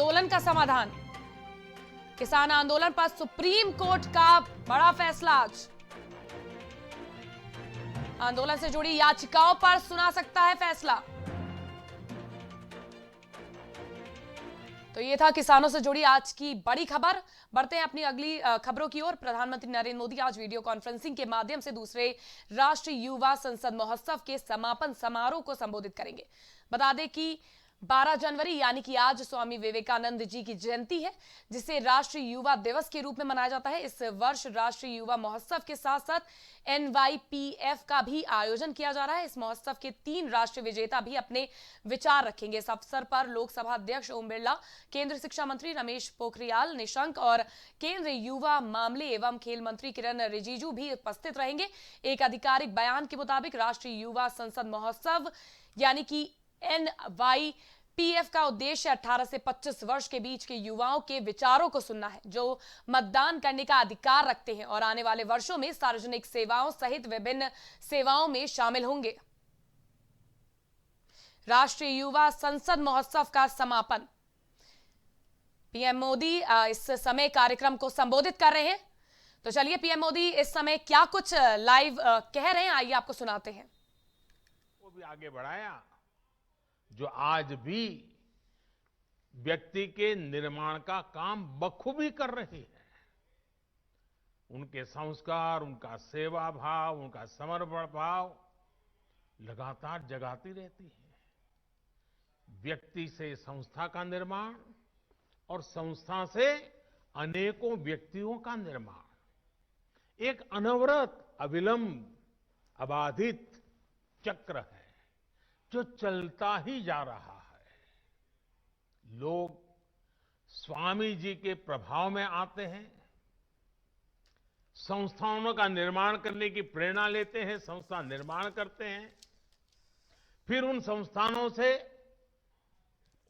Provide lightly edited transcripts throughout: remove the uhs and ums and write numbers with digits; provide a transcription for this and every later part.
आंदोलन का समाधान। किसान आंदोलन पर सुप्रीम कोर्ट का बड़ा फैसला आज। आंदोलन से जुड़ी याचिकाओं पर सुना सकता है फैसला। तो ये था किसानों से जुड़ी आज की बड़ी खबर। बढ़ते हैं अपनी अगली खबरों की ओर। प्रधानमंत्री नरेंद्र मोदी आज वीडियो कॉन्फ्रेंसिंग के माध्यम से दूसरे राष्ट्रीय युवा संसद महोत्सव के समापन समारोह को संबोधित करेंगे। बता दें कि 12 जनवरी यानी कि आज स्वामी विवेकानंद जी की जयंती है, जिसे राष्ट्रीय युवा दिवस के रूप में मनाया जाता है। इस वर्ष राष्ट्रीय युवा महोत्सव के साथ साथ NYPF का भी आयोजन किया जा रहा है। इस महोत्सव के 3 राष्ट्रीय विजेता भी अपने विचार रखेंगे। इस अवसर पर लोकसभा अध्यक्ष ओम बिरला, केंद्रीय शिक्षा मंत्री रमेश पोखरियाल निशंक और केंद्रीय युवा मामले एवं खेल मंत्री किरण रिजिजू भी उपस्थित रहेंगे। एक आधिकारिक बयान के मुताबिक राष्ट्रीय युवा संसद महोत्सव यानी कि NYPF का उद्देश्य 18 से 25 वर्ष के बीच के युवाओं के विचारों को सुनना है, जो मतदान करने का अधिकार रखते हैं और आने वाले वर्षों में सार्वजनिक सेवाओं सहित विभिन्न सेवाओं में शामिल होंगे। राष्ट्रीय युवा संसद महोत्सव का समापन। पीएम मोदी इस समय कार्यक्रम को संबोधित कर रहे हैं। तो चलिए पीएम मोदी इस समय क्या कुछ लाइव कह रहे हैं, आइए आपको सुनाते हैं। वो भी आगे बढ़ाया जो आज भी व्यक्ति के निर्माण का काम बखूबी कर रही है। उनके संस्कार, उनका सेवा भाव, उनका समर्पण भाव लगातार जगाती रहती है। व्यक्ति से संस्था का निर्माण और संस्था से अनेकों व्यक्तियों का निर्माण एक अनवरत, अविलंब, अबाधित चक्र है जो चलता ही जा रहा है। लोग स्वामी जी के प्रभाव में आते हैं, संस्थाओं का निर्माण करने की प्रेरणा लेते हैं, संस्था निर्माण करते हैं, फिर उन संस्थानों से,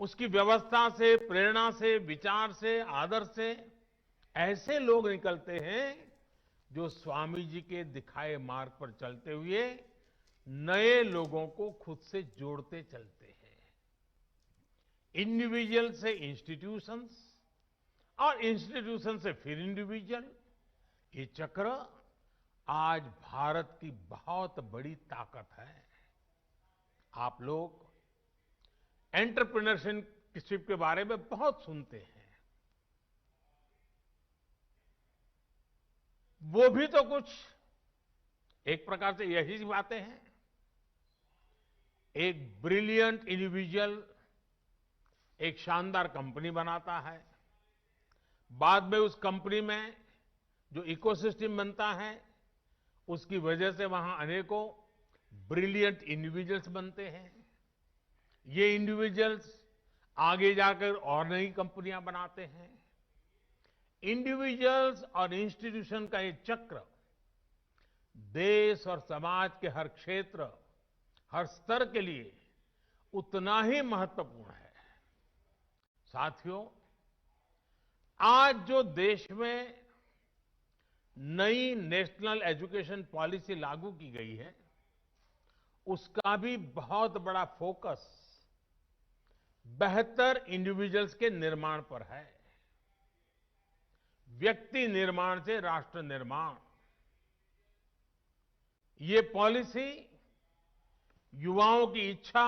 उसकी व्यवस्था से, प्रेरणा से, विचार से, आदर्श से ऐसे लोग निकलते हैं जो स्वामी जी के दिखाए मार्ग पर चलते हुए नए लोगों को खुद से जोड़ते चलते हैं। इंडिविजुअल से इंस्टीट्यूशंस और इंस्टीट्यूशन से फिर इंडिविजुअल, ये चक्र आज भारत की बहुत बड़ी ताकत है। आप लोग एंटरप्रेन्योरशिप के बारे में बहुत सुनते हैं। वो भी तो कुछ एक प्रकार से यही बातें हैं। एक ब्रिलियंट इंडिविजुअल एक शानदार कंपनी बनाता है, बाद में उस कंपनी में जो इकोसिस्टम बनता है, उसकी वजह से वहां अनेकों ब्रिलियंट इंडिविजुअल्स बनते हैं। ये इंडिविजुअल्स आगे जाकर और नई कंपनियां बनाते हैं। इंडिविजुअल्स और इंस्टीट्यूशन का ये चक्र देश और समाज के हर क्षेत्र, हर स्तर के लिए उतना ही महत्वपूर्ण है। साथियों, आज जो देश में नई नेशनल एजुकेशन पॉलिसी लागू की गई है, उसका भी बहुत बड़ा फोकस बेहतर इंडिविजुअल्स के निर्माण पर है। व्यक्ति निर्माण से राष्ट्र निर्माण, ये पॉलिसी युवाओं की इच्छा,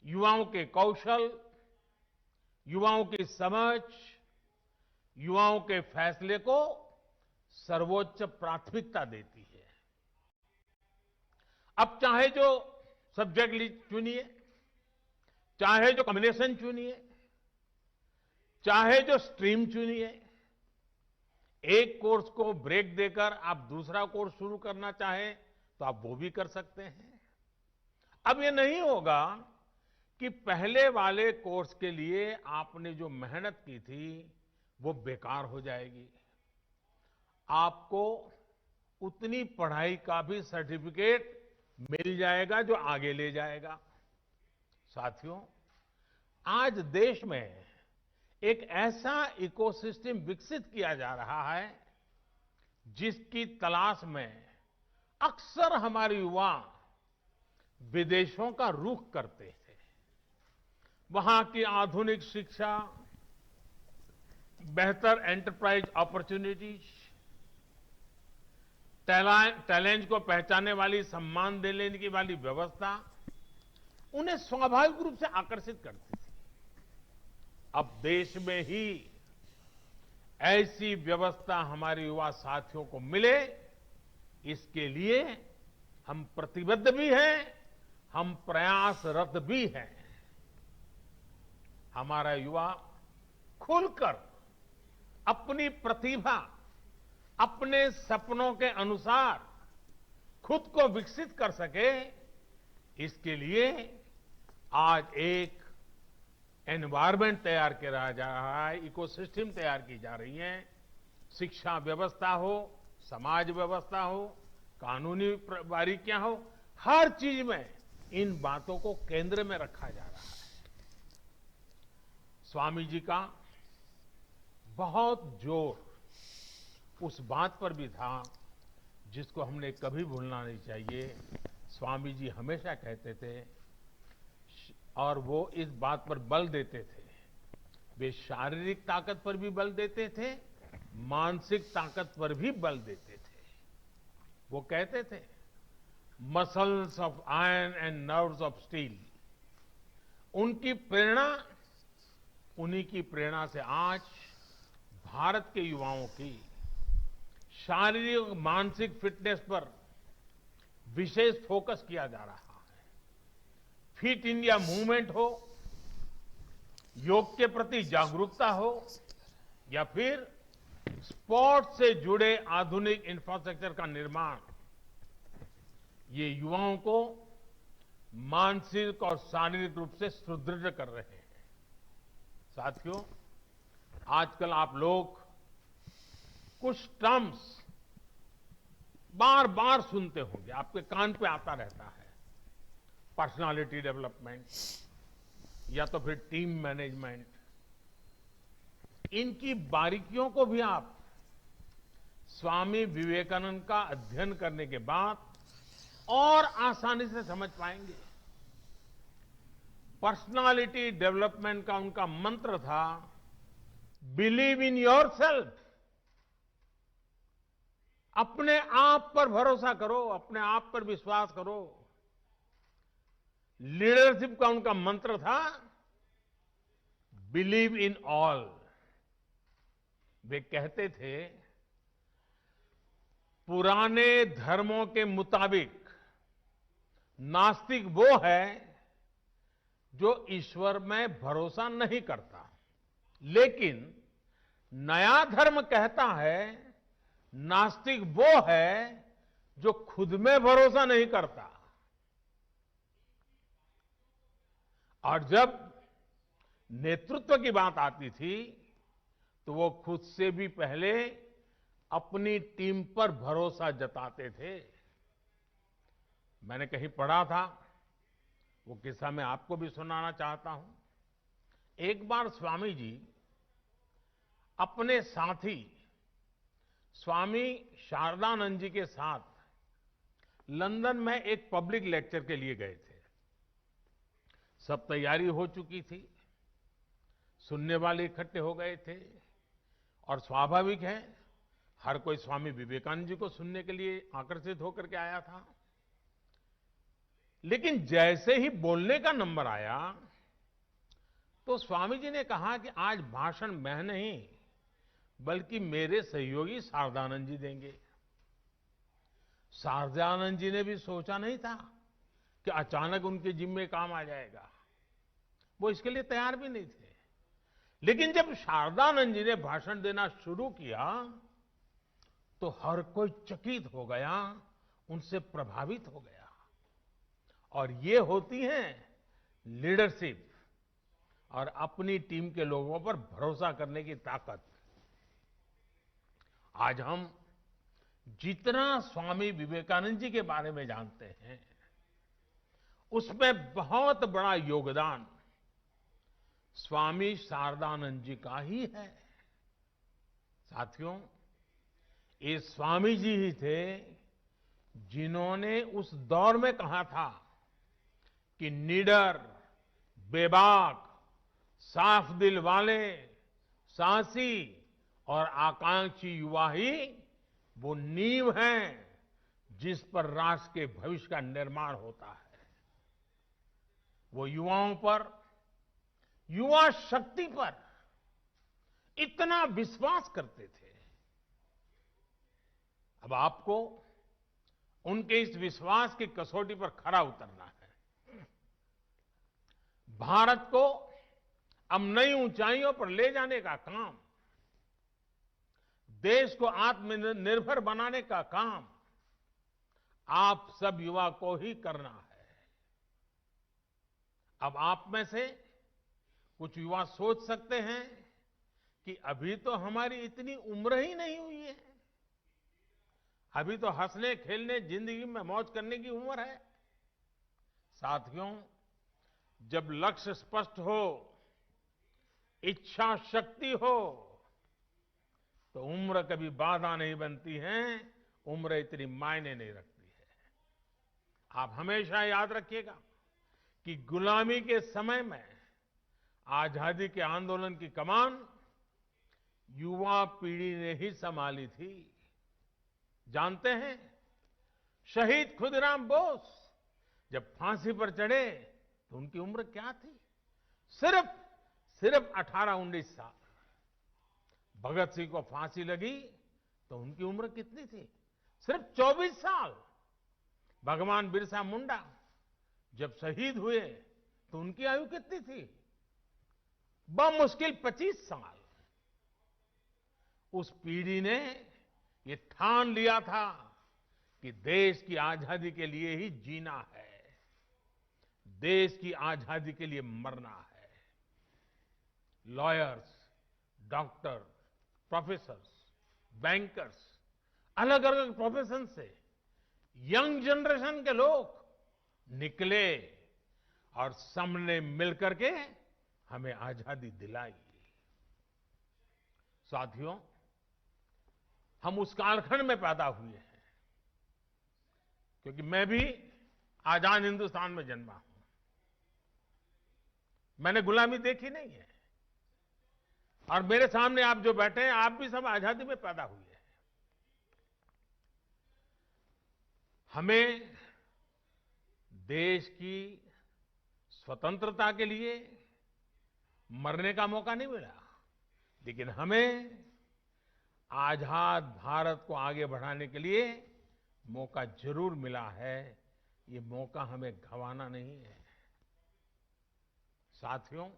युवाओं के कौशल, युवाओं की समझ, युवाओं के फैसले को सर्वोच्च प्राथमिकता देती है। अब चाहे जो सब्जेक्ट चुनिए, चाहे जो कॉम्बिनेशन चुनिए, चाहे जो स्ट्रीम चुनिए, एक कोर्स को ब्रेक देकर आप दूसरा कोर्स शुरू करना चाहें तो आप वो भी कर सकते हैं। अब ये नहीं होगा कि पहले वाले कोर्स के लिए आपने जो मेहनत की थी वो बेकार हो जाएगी। आपको उतनी पढ़ाई का भी सर्टिफिकेट मिल जाएगा जो आगे ले जाएगा। साथियों, आज देश में एक ऐसा इकोसिस्टम विकसित किया जा रहा है जिसकी तलाश में अक्सर हमारे युवा विदेशों का रुख करते हैं। वहां की आधुनिक शिक्षा, बेहतर एंटरप्राइज अपॉर्चुनिटीज, टैलेंट को पहचानने वाली, सम्मान देने की वाली व्यवस्था उन्हें स्वाभाविक रूप से आकर्षित करती थी। अब देश में ही ऐसी व्यवस्था हमारे युवा साथियों को मिले, इसके लिए हम प्रतिबद्ध भी हैं, हम प्रयासरत भी हैं। हमारा युवा खुलकर अपनी प्रतिभा, अपने सपनों के अनुसार खुद को विकसित कर सके, इसके लिए आज एक एनवायरनमेंट तैयार किया जा रहा है, इकोसिस्टम तैयार की जा रही है। शिक्षा व्यवस्था हो, समाज व्यवस्था हो, कानूनी बारीकियां हो, हर चीज में इन बातों को केंद्र में रखा जा रहा है। स्वामी जी का बहुत जोर उस बात पर भी था जिसको हमने कभी भूलना नहीं चाहिए। स्वामी जी हमेशा कहते थे और वो इस बात पर बल देते थे, वे शारीरिक ताकत पर भी बल देते थे, मानसिक ताकत पर भी बल देते थे। वो कहते थे, muscles of iron and nerves of steel. उनकी प्रेरणा, उन्हीं की प्रेरणा से आज भारत के युवाओं की शारीरिक और मानसिक फिटनेस पर विशेष फोकस किया जा रहा है। फिट इंडिया मूवमेंट हो, योग के प्रति जागरूकता हो, या फिर स्पोर्ट्स से जुड़े आधुनिक इंफ्रास्ट्रक्चर का निर्माण, ये युवाओं को मानसिक और शारीरिक रूप से सुदृढ़ कर रहे हैं। साथियों, आजकल आप लोग कुछ टर्म्स बार बार सुनते होंगे, आपके कान पे आता रहता है। पर्सनालिटी डेवलपमेंट या तो फिर टीम मैनेजमेंट। इनकी बारीकियों को भी आप स्वामी विवेकानंद का अध्ययन करने के बाद और आसानी से समझ पाएंगे। पर्सनालिटी डेवलपमेंट का उनका मंत्र था, बिलीव इन योरसेल्फ। अपने आप पर भरोसा करो, अपने आप पर विश्वास करो। लीडरशिप का उनका मंत्र था, बिलीव इन ऑल। वे कहते थे, पुराने धर्मों के मुताबिक नास्तिक वो है जो ईश्वर में भरोसा नहीं करता, लेकिन नया धर्म कहता है नास्तिक वो है जो खुद में भरोसा नहीं करता। और जब नेतृत्व की बात आती थी तो वो खुद से भी पहले अपनी टीम पर भरोसा जताते थे। मैंने कहीं पढ़ा था, वो किस्सा मैं आपको भी सुनाना चाहता हूं। एक बार स्वामी जी अपने साथी स्वामी शारदानंद जी के साथ लंदन में एक पब्लिक लेक्चर के लिए गए थे। सब तैयारी हो चुकी थी, सुनने वाले इकट्ठे हो गए थे, और स्वाभाविक है हर कोई स्वामी विवेकानंद जी को सुनने के लिए आकर्षित होकर के आया था। लेकिन जैसे ही बोलने का नंबर आया तो स्वामी जी ने कहा कि आज भाषण मैं नहीं बल्कि मेरे सहयोगी शारदानंद जी देंगे। शारदानंद जी ने भी सोचा नहीं था कि अचानक उनके जिम्मे काम आ जाएगा। वो इसके लिए तैयार भी नहीं थे। लेकिन जब शारदानंद जी ने भाषण देना शुरू किया तो हर कोई चकित हो गया, उनसे प्रभावित हो गया। और ये होती है लीडरशिप और अपनी टीम के लोगों पर भरोसा करने की ताकत। आज हम जितना स्वामी विवेकानंद जी के बारे में जानते हैं, उसमें बहुत बड़ा योगदान स्वामी शारदानंद जी का ही है। साथियों, ये स्वामी जी ही थे जिन्होंने उस दौर में कहा था कि निडर, बेबाक साफ दिल वाले, साहसी और आकांक्षी युवा ही वो नींव हैं जिस पर राष्ट्र के भविष्य का निर्माण होता है। वो युवाओं पर, युवा शक्ति पर इतना विश्वास करते थे। अब आपको उनके इस विश्वास की कसौटी पर खरा उतरना है। भारत को अब नई ऊंचाइयों पर ले जाने का काम, देश को आत्मनिर्भर बनाने का काम आप सब युवा को ही करना है। अब आप में से कुछ युवा सोच सकते हैं कि अभी तो हमारी इतनी उम्र ही नहीं हुई है, अभी तो हंसने खेलने जिंदगी में मौज करने की उम्र है। साथियों, जब लक्ष्य स्पष्ट हो, इच्छा शक्ति हो, तो उम्र कभी बाधा नहीं बनती है, उम्र इतनी मायने नहीं रखती है। आप हमेशा याद रखिएगा कि गुलामी के समय में आजादी के आंदोलन की कमान युवा पीढ़ी ने ही संभाली थी। जानते हैं, शहीद खुदीराम बोस जब फांसी पर चढ़े तो उनकी उम्र क्या थी? सिर्फ 18-19 साल। भगत सिंह को फांसी लगी तो उनकी उम्र कितनी थी? सिर्फ 24 साल। भगवान बिरसा मुंडा जब शहीद हुए तो उनकी आयु कितनी थी? बमुश्किल 25 साल। उस पीढ़ी ने ये ठान लिया था कि देश की आजादी के लिए ही जीना है, देश की आजादी के लिए मरना है। लॉयर्स, डॉक्टर, प्रोफेसर्स, बैंकर्स, अलग अलग प्रोफेशन से यंग जनरेशन के लोग निकले और सबने मिलकर के हमें आजादी दिलाई। साथियों, हम उस कालखंड में पैदा हुए हैं, क्योंकि मैं भी आजाद हिंदुस्तान में जन्मा हूं। मैंने गुलामी देखी नहीं है, और मेरे सामने आप जो बैठे हैं, आप भी सब आजादी में पैदा हुए हैं। हमें देश की स्वतंत्रता के लिए मरने का मौका नहीं मिला, लेकिन हमें आजाद भारत को आगे बढ़ाने के लिए मौका जरूर मिला है। ये मौका हमें गंवाना नहीं है। साथियों,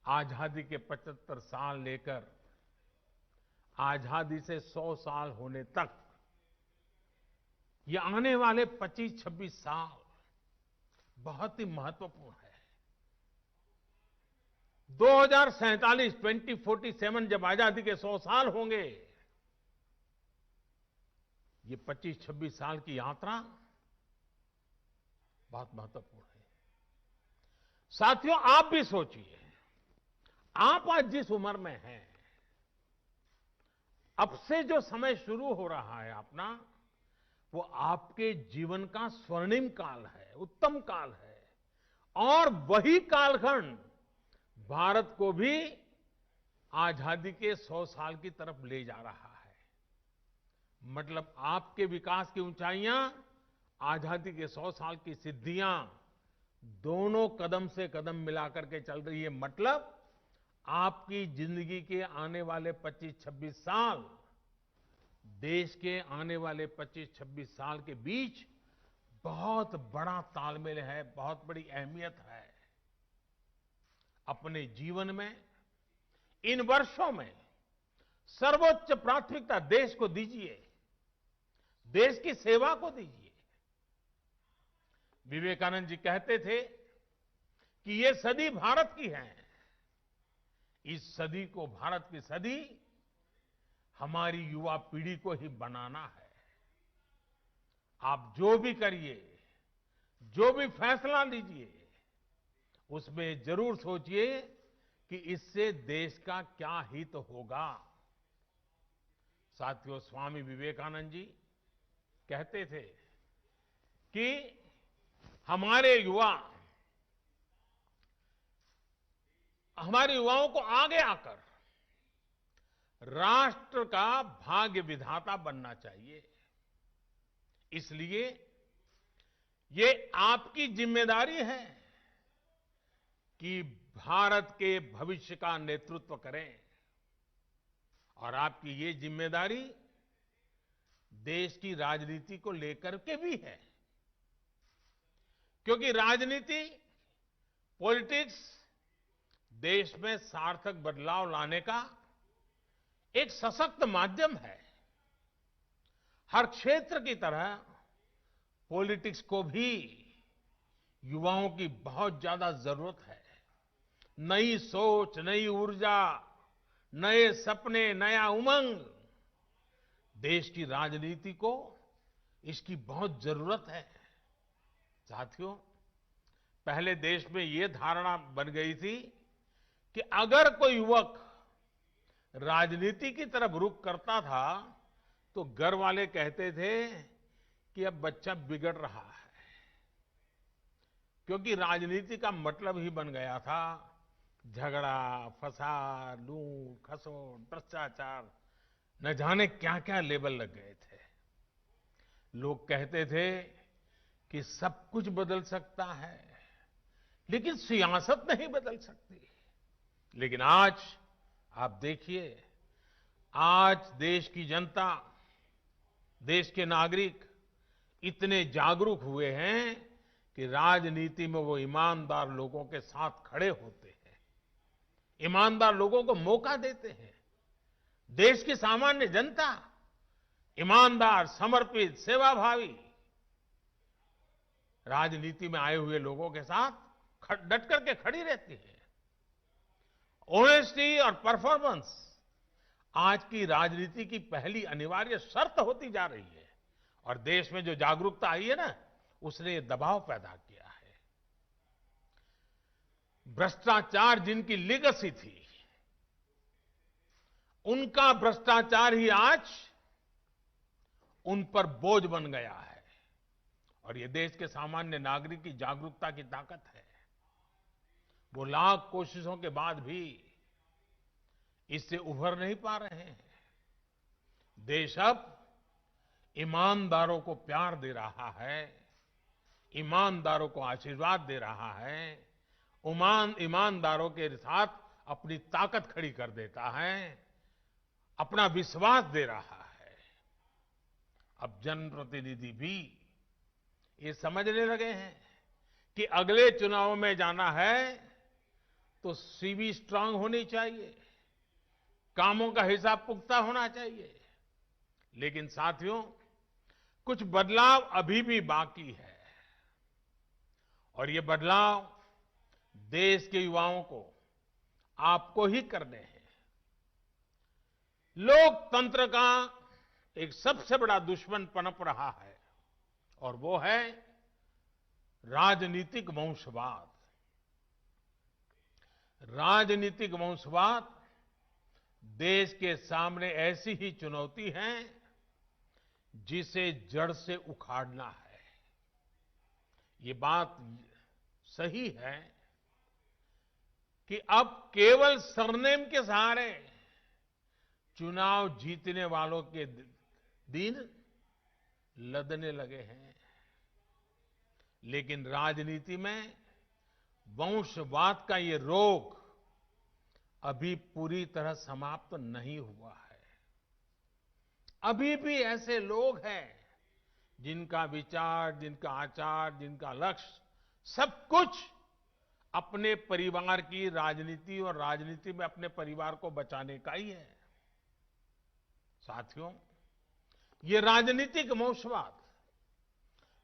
आजादी के 75 साल लेकर आजादी से 100 साल होने तक, ये आने वाले 25-26 साल बहुत ही महत्वपूर्ण है। 2047 जब आजादी के 100 साल होंगे, ये 25-26 साल की यात्रा बहुत महत्वपूर्ण है। साथियों, आप भी सोचिए, आप आज जिस उम्र में हैं, अब से जो समय शुरू हो रहा है अपना, वो आपके जीवन का स्वर्णिम काल है, उत्तम काल है। और वही कालखंड भारत को भी आजादी के 100 साल की तरफ ले जा रहा है। मतलब आपके विकास की ऊंचाइयां, आजादी के 100 साल की सिद्धियां, दोनों कदम से कदम मिलाकर के चल रही है। मतलब आपकी जिंदगी के आने वाले 25-26 साल, देश के आने वाले 25-26 साल के बीच बहुत बड़ा तालमेल है, बहुत बड़ी अहमियत है। अपने जीवन में इन वर्षों में सर्वोच्च प्राथमिकता देश को दीजिए, देश की सेवा को दीजिए। विवेकानंद जी कहते थे कि ये सदी भारत की है। इस सदी को, भारत की सदी, हमारी युवा पीढ़ी को ही बनाना है। आप जो भी करिए, जो भी फैसला लीजिए, उसमें जरूर सोचिए कि इससे देश का क्या हित होगा। साथियों, स्वामी विवेकानंद जी कहते थे कि हमारे युवा हमारे युवाओं को आगे आकर राष्ट्र का भाग्य विधाता बनना चाहिए। इसलिए ये आपकी जिम्मेदारी है कि भारत के भविष्य का नेतृत्व करें। और आपकी ये जिम्मेदारी देश की राजनीति को लेकर के भी है, क्योंकि राजनीति, पॉलिटिक्स देश में सार्थक बदलाव लाने का एक सशक्त माध्यम है। हर क्षेत्र की तरह पॉलिटिक्स को भी युवाओं की बहुत ज्यादा जरूरत है। नई सोच, नई ऊर्जा, नए सपने, नया उमंग, देश की राजनीति को इसकी बहुत जरूरत है। साथियों, पहले देश में ये धारणा बन गई थी कि अगर कोई युवक राजनीति की तरफ रुख करता था तो घर वाले कहते थे कि अब बच्चा बिगड़ रहा है, क्योंकि राजनीति का मतलब ही बन गया था झगड़ा, फसाद, लूट, खसोट, भ्रष्टाचार, न जाने क्या क्या लेबल लग गए थे। लोग कहते थे कि सब कुछ बदल सकता है, लेकिन सियासत नहीं बदल सकती। लेकिन आज आप देखिए, आज देश की जनता, देश के नागरिक इतने जागरूक हुए हैं कि राजनीति में वो ईमानदार लोगों के साथ खड़े होते हैं, ईमानदार लोगों को मौका देते हैं। देश की सामान्य जनता ईमानदार, समर्पित, सेवाभावी राजनीति में आए हुए लोगों के साथ डट करके खड़ी रहती है। ऑनेस्टी और परफॉर्मेंस आज की राजनीति की पहली अनिवार्य शर्त होती जा रही है। और देश में जो जागरूकता आई है ना, उसने ये दबाव पैदा किया है। भ्रष्टाचार जिनकी लीगेसी थी, उनका भ्रष्टाचार ही आज उन पर बोझ बन गया है। और ये देश के सामान्य नागरिक की जागरूकता की ताकत है। वो लाख कोशिशों के बाद भी इससे उभर नहीं पा रहे हैं। देश अब ईमानदारों को प्यार दे रहा है, ईमानदारों को आशीर्वाद दे रहा है, ईमानदारों के साथ अपनी ताकत खड़ी कर देता है, अपना विश्वास दे रहा है। अब जनप्रतिनिधि भी ये समझने लगे हैं कि अगले चुनाव में जाना है तो सीवी स्ट्रांग होनी चाहिए, कामों का हिसाब पुख्ता होना चाहिए। लेकिन साथियों, कुछ बदलाव अभी भी बाकी है, और ये बदलाव देश के युवाओं को, आपको ही करने हैं। लोकतंत्र का एक सबसे बड़ा दुश्मन पनप रहा है, और वो है राजनीतिक वंशवाद। राजनीतिक वंशवाद देश के सामने ऐसी ही चुनौती है जिसे जड़ से उखाड़ना है। ये बात सही है कि अब केवल सरनेम के सहारे चुनाव जीतने वालों के दिन लदने लगे हैं। लेकिन राजनीति में वंशवाद का ये रोग अभी पूरी तरह समाप्त नहीं हुआ है। अभी भी ऐसे लोग हैं जिनका विचार, जिनका आचार, जिनका लक्ष्य सब कुछ अपने परिवार की राजनीति और राजनीति में अपने परिवार को बचाने का ही है। साथियों, ये राजनीतिक वंशवाद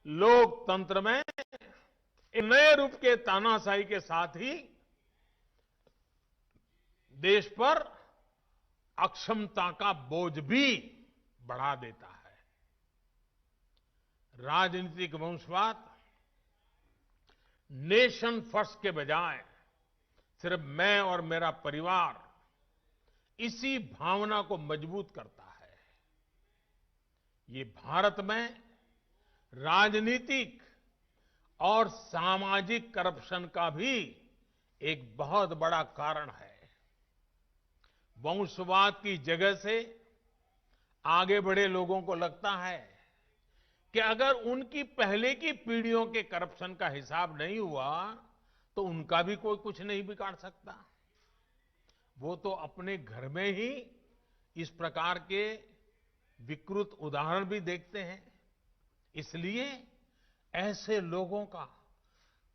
लोकतंत्र में एक नए रूप के तानाशाही के साथ ही देश पर अक्षमता का बोझ भी बढ़ा देता है। राजनीतिक वंशवाद नेशन फर्स्ट के बजाय सिर्फ मैं और मेरा परिवार, इसी भावना को मजबूत करता है। ये भारत में राजनीतिक और सामाजिक करप्शन का भी एक बहुत बड़ा कारण है। वंशवाद की जगह से आगे बढ़े लोगों को लगता है कि अगर उनकी पहले की पीढ़ियों के करप्शन का हिसाब नहीं हुआ तो उनका भी कोई कुछ नहीं बिगाड़ सकता। वो तो अपने घर में ही इस प्रकार के विकृत उदाहरण भी देखते हैं। इसलिए ऐसे लोगों का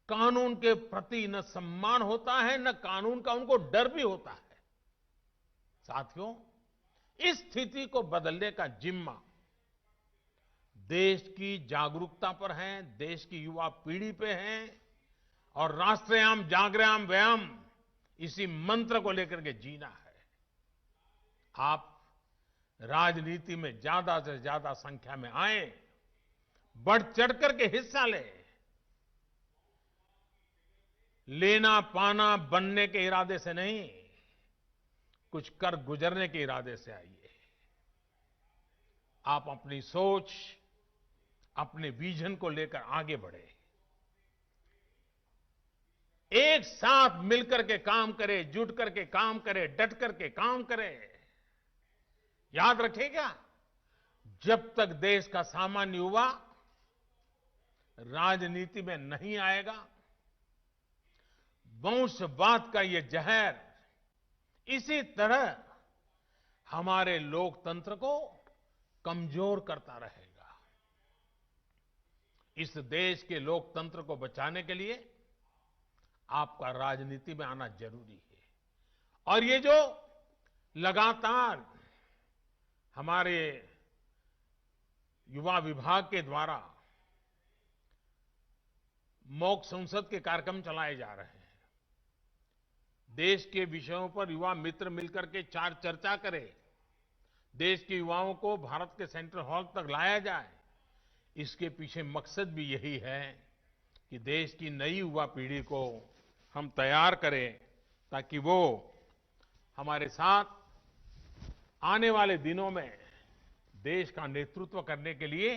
कानून के प्रति न सम्मान होता है, न कानून का उनको डर भी होता है। साथियों, इस स्थिति को बदलने का जिम्मा देश की जागरूकता पर है, देश की युवा पीढ़ी पे है और राष्ट्रयाम जागृयाम व्यायाम इसी मंत्र को लेकर के जीना है। आप राजनीति में ज्यादा से ज्यादा संख्या में आए, बढ़ चढ़ करके हिस्सा लें। लेना पाना बनने के इरादे से नहीं, कुछ कर गुजरने के इरादे से आइए। आप अपनी सोच, अपने विजन को लेकर आगे बढ़े। एक साथ मिलकर के काम करें, जुट करके काम करें, डट करके काम करें। याद रखिएगा, जब तक देश का सामान्य युवा राजनीति में नहीं आएगा, वंशवाद का ये जहर इसी तरह हमारे लोकतंत्र को कमजोर करता रहेगा। इस देश के लोकतंत्र को बचाने के लिए आपका राजनीति में आना जरूरी है। और ये जो लगातार हमारे युवा विभाग के द्वारा मॉक संसद के कार्यक्रम चलाए जा रहे हैं, देश के विषयों पर युवा मित्र मिलकर के चर्चा करें, देश के युवाओं को भारत के सेंट्रल हॉल तक लाया जाए, इसके पीछे मकसद भी यही है कि देश की नई युवा पीढ़ी को हम तैयार करें ताकि वो हमारे साथ आने वाले दिनों में देश का नेतृत्व करने के लिए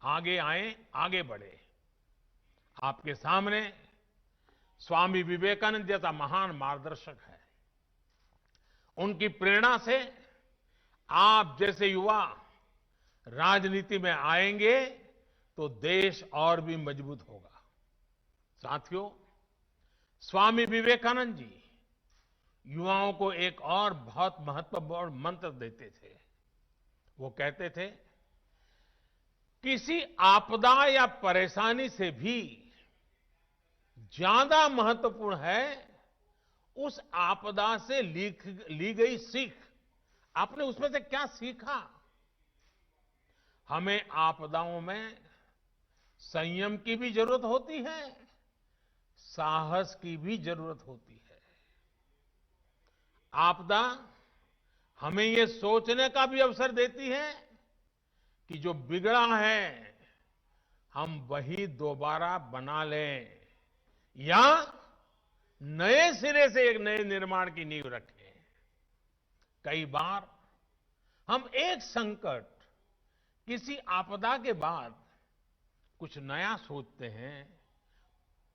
आगे आए, आगे बढ़े। आपके सामने स्वामी विवेकानंद जैसा महान मार्गदर्शक है। उनकी प्रेरणा से आप जैसे युवा राजनीति में आएंगे तो देश और भी मजबूत होगा। साथियों, स्वामी विवेकानंद जी युवाओं को एक और बहुत महत्वपूर्ण मंत्र देते थे। वो कहते थे, किसी आपदा या परेशानी से भी ज्यादा महत्वपूर्ण है उस आपदा से ली गई सीख। आपने उसमें से क्या सीखा? हमें आपदाओं में संयम की भी जरूरत होती है, साहस की भी जरूरत होती है। आपदा हमें ये सोचने का भी अवसर देती है कि जो बिगड़ा है हम वही दोबारा बना लें या नए सिरे से एक नए निर्माण की नींव रखें। कई बार हम एक संकट, किसी आपदा के बाद कुछ नया सोचते हैं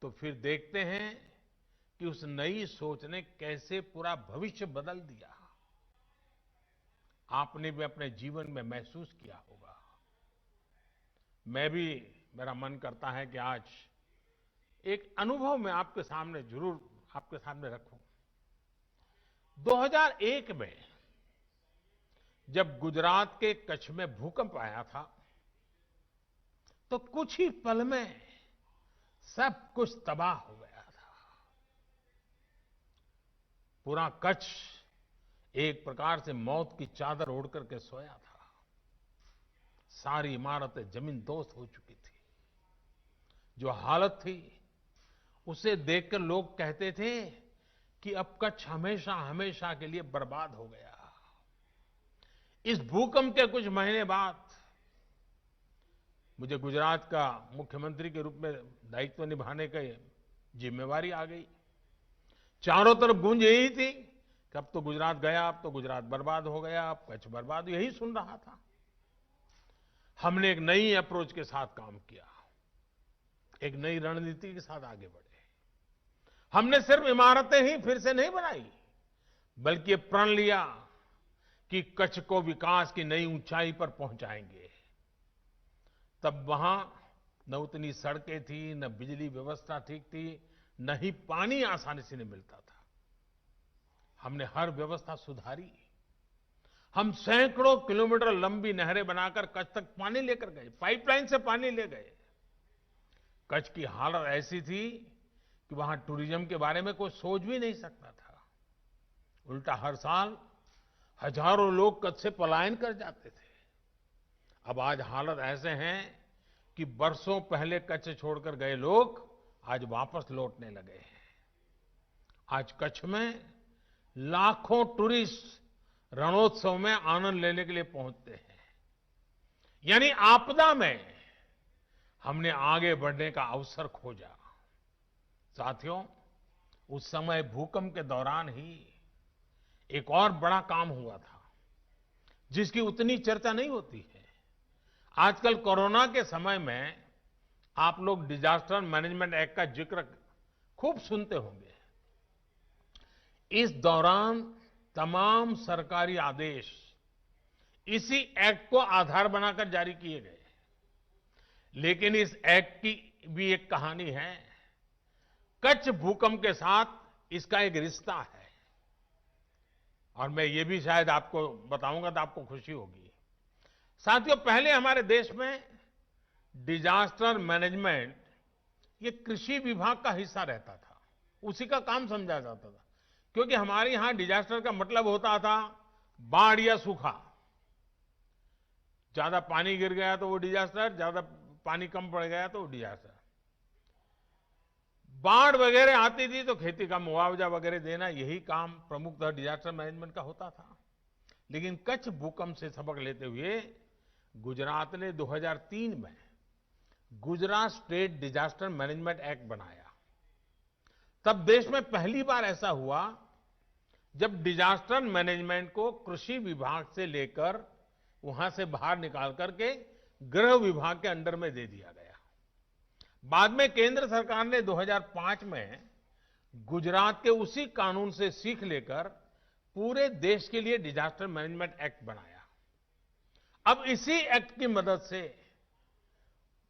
तो फिर देखते हैं कि उस नई सोच ने कैसे पूरा भविष्य बदल दिया। आपने भी अपने जीवन में महसूस किया होगा। मेरा मन करता है कि आज एक अनुभव मैं आपके सामने जरूर आपके सामने रखूं। 2001 में जब गुजरात के कच्छ में भूकंप आया था तो कुछ ही पल में सब कुछ तबाह हो गया था। पूरा कच्छ एक प्रकार से मौत की चादर ओढ़ करके सोया था। सारी इमारतें जमींदोज हो चुकी थी। जो हालत थी उसे देखकर लोग कहते थे कि अब कच्छ हमेशा हमेशा के लिए बर्बाद हो गया। इस भूकंप के कुछ महीने बाद मुझे गुजरात का मुख्यमंत्री के रूप में दायित्व निभाने की जिम्मेवारी आ गई। चारों तरफ गूंज यही थी कि अब तो गुजरात गया, अब तो गुजरात बर्बाद हो गया, अब कच्छ बर्बाद, यही सुन रहा था। हमने एक नई अप्रोच के साथ काम किया, एक नई रणनीति के साथ आगे बढ़े। हमने सिर्फ इमारतें ही फिर से नहीं बनाई, बल्कि ये प्रण लिया कि कच्छ को विकास की नई ऊंचाई पर पहुंचाएंगे। तब वहां न उतनी सड़कें थी, न बिजली व्यवस्था ठीक थी, न ही पानी आसानी से नहीं मिलता था। हमने हर व्यवस्था सुधारी। हम सैकड़ों किलोमीटर लंबी नहरें बनाकर कच्छ तक पानी लेकर गए, पाइपलाइन से पानी ले गए। कच्छ की हालत ऐसी थी कि वहां टूरिज्म के बारे में कोई सोच भी नहीं सकता था। उल्टा हर साल हजारों लोग कच्छ से पलायन कर जाते थे। अब आज हालत ऐसे हैं कि बरसों पहले कच्छ छोड़कर गए लोग आज वापस लौटने लगे हैं। आज कच्छ में लाखों टूरिस्ट रणोत्सव में आनंद लेने के लिए पहुंचते हैं। यानी आपदा में हमने आगे बढ़ने का अवसर खोजा। साथियों, उस समय भूकंप के दौरान ही एक और बड़ा काम हुआ था, जिसकी उतनी चर्चा नहीं होती है। आजकल कोरोना के समय में आप लोग डिजास्टर मैनेजमेंट एक्ट का जिक्र खूब सुनते होंगे। इस दौरान तमाम सरकारी आदेश इसी एक्ट को आधार बनाकर जारी किए गए। लेकिन इस एक्ट की भी एक कहानी है। कच्छ भूकंप के साथ इसका एक रिश्ता है, और मैं ये भी शायद आपको बताऊंगा तो आपको खुशी होगी। साथियों, पहले हमारे देश में डिजास्टर मैनेजमेंट ये कृषि विभाग का हिस्सा रहता था, उसी का काम समझा जाता था। क्योंकि हमारे यहां डिजास्टर का मतलब होता था बाढ़ या सूखा। ज्यादा पानी गिर गया तो वो डिजास्टर, ज्यादा पानी कम पड़ गया तो वो डिजास्टर। बाढ़ वगैरह आती थी तो खेती का मुआवजा वगैरह देना, यही काम प्रमुखतः डिजास्टर मैनेजमेंट का होता था। लेकिन कच्छ भूकंप से सबक लेते हुए गुजरात ने 2003 में Gujarat state disaster management act बनाया। तब देश में पहली बार ऐसा हुआ जब डिजास्टर मैनेजमेंट को कृषि विभाग से लेकर वहां से बाहर निकाल करके गृह विभाग के अंडर में दे दिया गया। बाद में केंद्र सरकार ने 2005 में गुजरात के उसी कानून से सीख लेकर पूरे देश के लिए डिजास्टर मैनेजमेंट एक्ट बनाया। अब इसी एक्ट की मदद से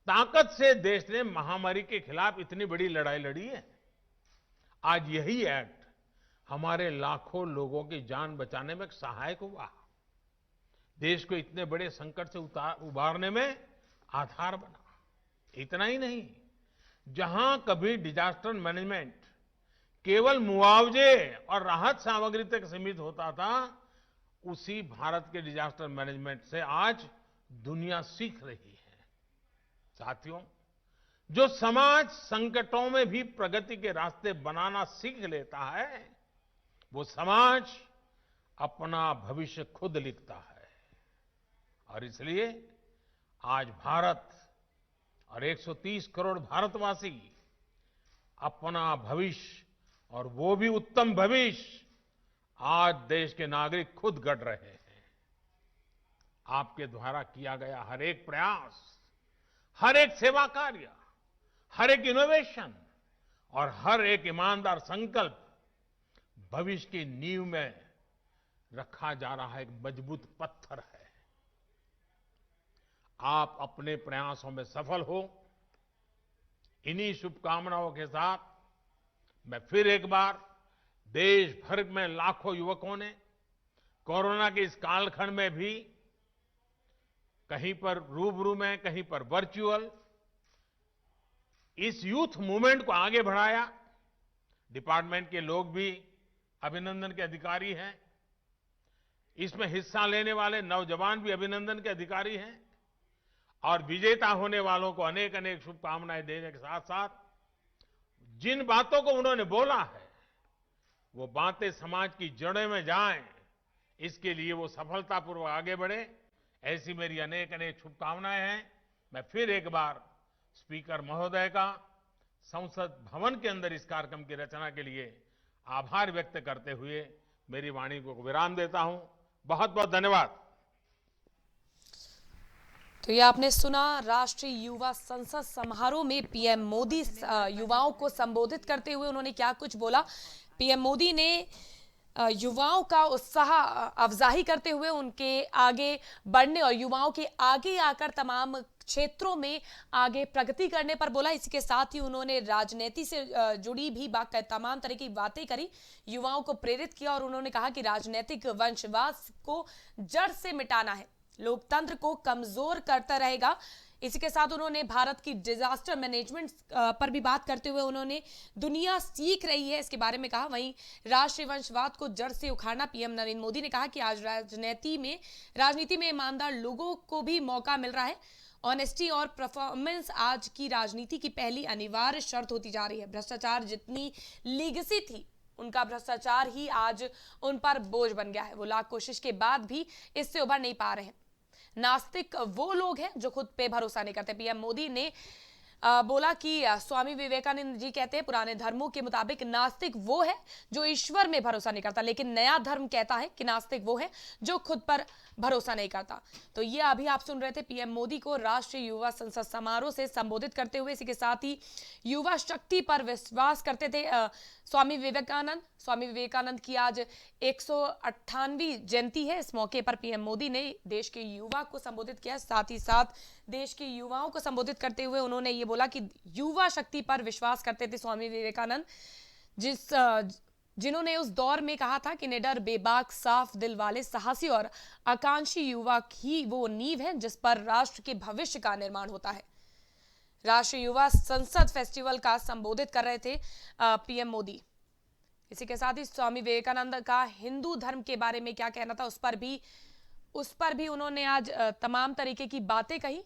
ताकत से देश ने महामारी के खिलाफ इतनी बड़ी लड़ाई लड़ी है। आज यही एक्ट हमारे लाखों लोगों की जान बचाने में सहायक हुआ, देश को इतने बड़े संकट से उबारने में आधार बना। इतना ही नहीं, जहां कभी डिजास्टर मैनेजमेंट केवल मुआवजे और राहत सामग्री तक सीमित होता था, उसी भारत के डिजास्टर मैनेजमेंट से आज दुनिया सीख रही है। साथियों, जो समाज संकटों में भी प्रगति के रास्ते बनाना सीख लेता है, वो समाज अपना भविष्य खुद लिखता है। और इसलिए आज भारत और 130 करोड़ भारतवासी अपना भविष्य, और वो भी उत्तम भविष्य, आज देश के नागरिक खुद गढ़ रहे हैं। आपके द्वारा किया गया हर एक प्रयास, हर एक सेवा कार्य, हर एक इनोवेशन और हर एक ईमानदार संकल्प भविष्य की नींव में रखा जा रहा एक मजबूत पत्थर है। आप अपने प्रयासों में सफल हो, इन्हीं शुभकामनाओं के साथ मैं फिर एक बार देश भर में लाखों युवकों ने कोरोना के इस कालखंड में भी कहीं पर रूबरू में, कहीं पर वर्चुअल, इस यूथ मूवमेंट को आगे बढ़ाया। डिपार्टमेंट के लोग भी अभिनंदन के अधिकारी हैं। इसमें हिस्सा लेने वाले नौजवान भी अभिनंदन के अधिकारी हैं। और विजेता होने वालों को अनेक अनेक शुभकामनाएं देने के साथ साथ जिन बातों को उन्होंने बोला है, वो बातें समाज की जड़ों में जाएं, इसके लिए वो सफलतापूर्वक आगे बढ़े, ऐसी मेरी अनेक अनेक शुभकामनाएं हैं। मैं फिर एक बार स्पीकर महोदय का संसद भवन के अंदर इस कार्यक्रम की रचना के लिए आभार व्यक्त करते हुए मेरी वाणी को विराम देता हूं। बहुत बहुत धन्यवाद। तो ये आपने सुना, राष्ट्रीय युवा संसद समारोह में पीएम मोदी युवाओं को संबोधित करते हुए उन्होंने क्या कुछ बोला। पीएम मोदी ने युवाओं का उत्साह अफजाही करते हुए उनके आगे बढ़ने और युवाओं के आगे आकर तमाम क्षेत्रों में आगे प्रगति करने पर बोला। इसी के साथ ही उन्होंने राजनीति से जुड़ी भी तमाम तरह की बातें करी, युवाओं को प्रेरित किया और उन्होंने कहा कि राजनीतिक वंशवाद को जड़ से मिटाना है, लोकतंत्र को कमजोर करता रहेगा। इसी के साथ उन्होंने भारत की डिजास्टर मैनेजमेंट पर भी बात करते हुए उन्होंने दुनिया सीख रही है इसके बारे में कहा। वहीं राष्ट्रीय वंशवाद को जड़ से उखाड़ना, पीएम नरेंद्र मोदी ने कहा कि आज राजनीति में ईमानदार लोगों को भी मौका मिल रहा है। ऑनेस्टी और परफॉर्मेंस आज की राजनीति की पहली अनिवार्य शर्त होती जा रही है। भ्रष्टाचार जितनी लीगेसी थी, उनका भ्रष्टाचार ही आज उन पर बोझ बन गया है। वो लाख कोशिश के बाद भी इससे उभर नहीं पा रहे हैं। नास्तिक वो लोग हैं जो खुद पे भरोसा नहीं करते। पीएम मोदी ने बोला कि स्वामी विवेकानंद जी कहते हैं, पुराने धर्मों के मुताबिक नास्तिक वो है जो ईश्वर में भरोसा नहीं करता, लेकिन नया धर्म कहता है कि नास्तिक वो है जो खुद पर भरोसा नहीं करता। तो ये अभी आप सुन रहे थे पीएम मोदी को राष्ट्रीय युवा संसद समारोह से संबोधित करते हुए। इसी के साथ ही युवा शक्ति पर विश्वास करते थे स्वामी विवेकानंद की आज 198वीं जयंती है। इस मौके पर पीएम मोदी ने देश के युवा को संबोधित किया। साथ ही साथ देश के युवाओं को संबोधित करते हुए उन्होंने ये बोला कि युवा शक्ति पर विश्वास करते थे स्वामी विवेकानंद, जिन्होंने उस दौर में कहा था कि निडर, बेबाक, साफ दिल वाले, साहसी और आकांक्षी युवा ही वो नींव है जिस पर राष्ट्र के भविष्य का निर्माण होता है। राष्ट्रीय युवा संसद फेस्टिवल का संबोधित कर रहे थे पीएम मोदी। इसी के साथ ही स्वामी विवेकानंद का हिंदू धर्म के बारे में क्या कहना था, उस पर भी उन्होंने आज तमाम तरीके की बातें कही।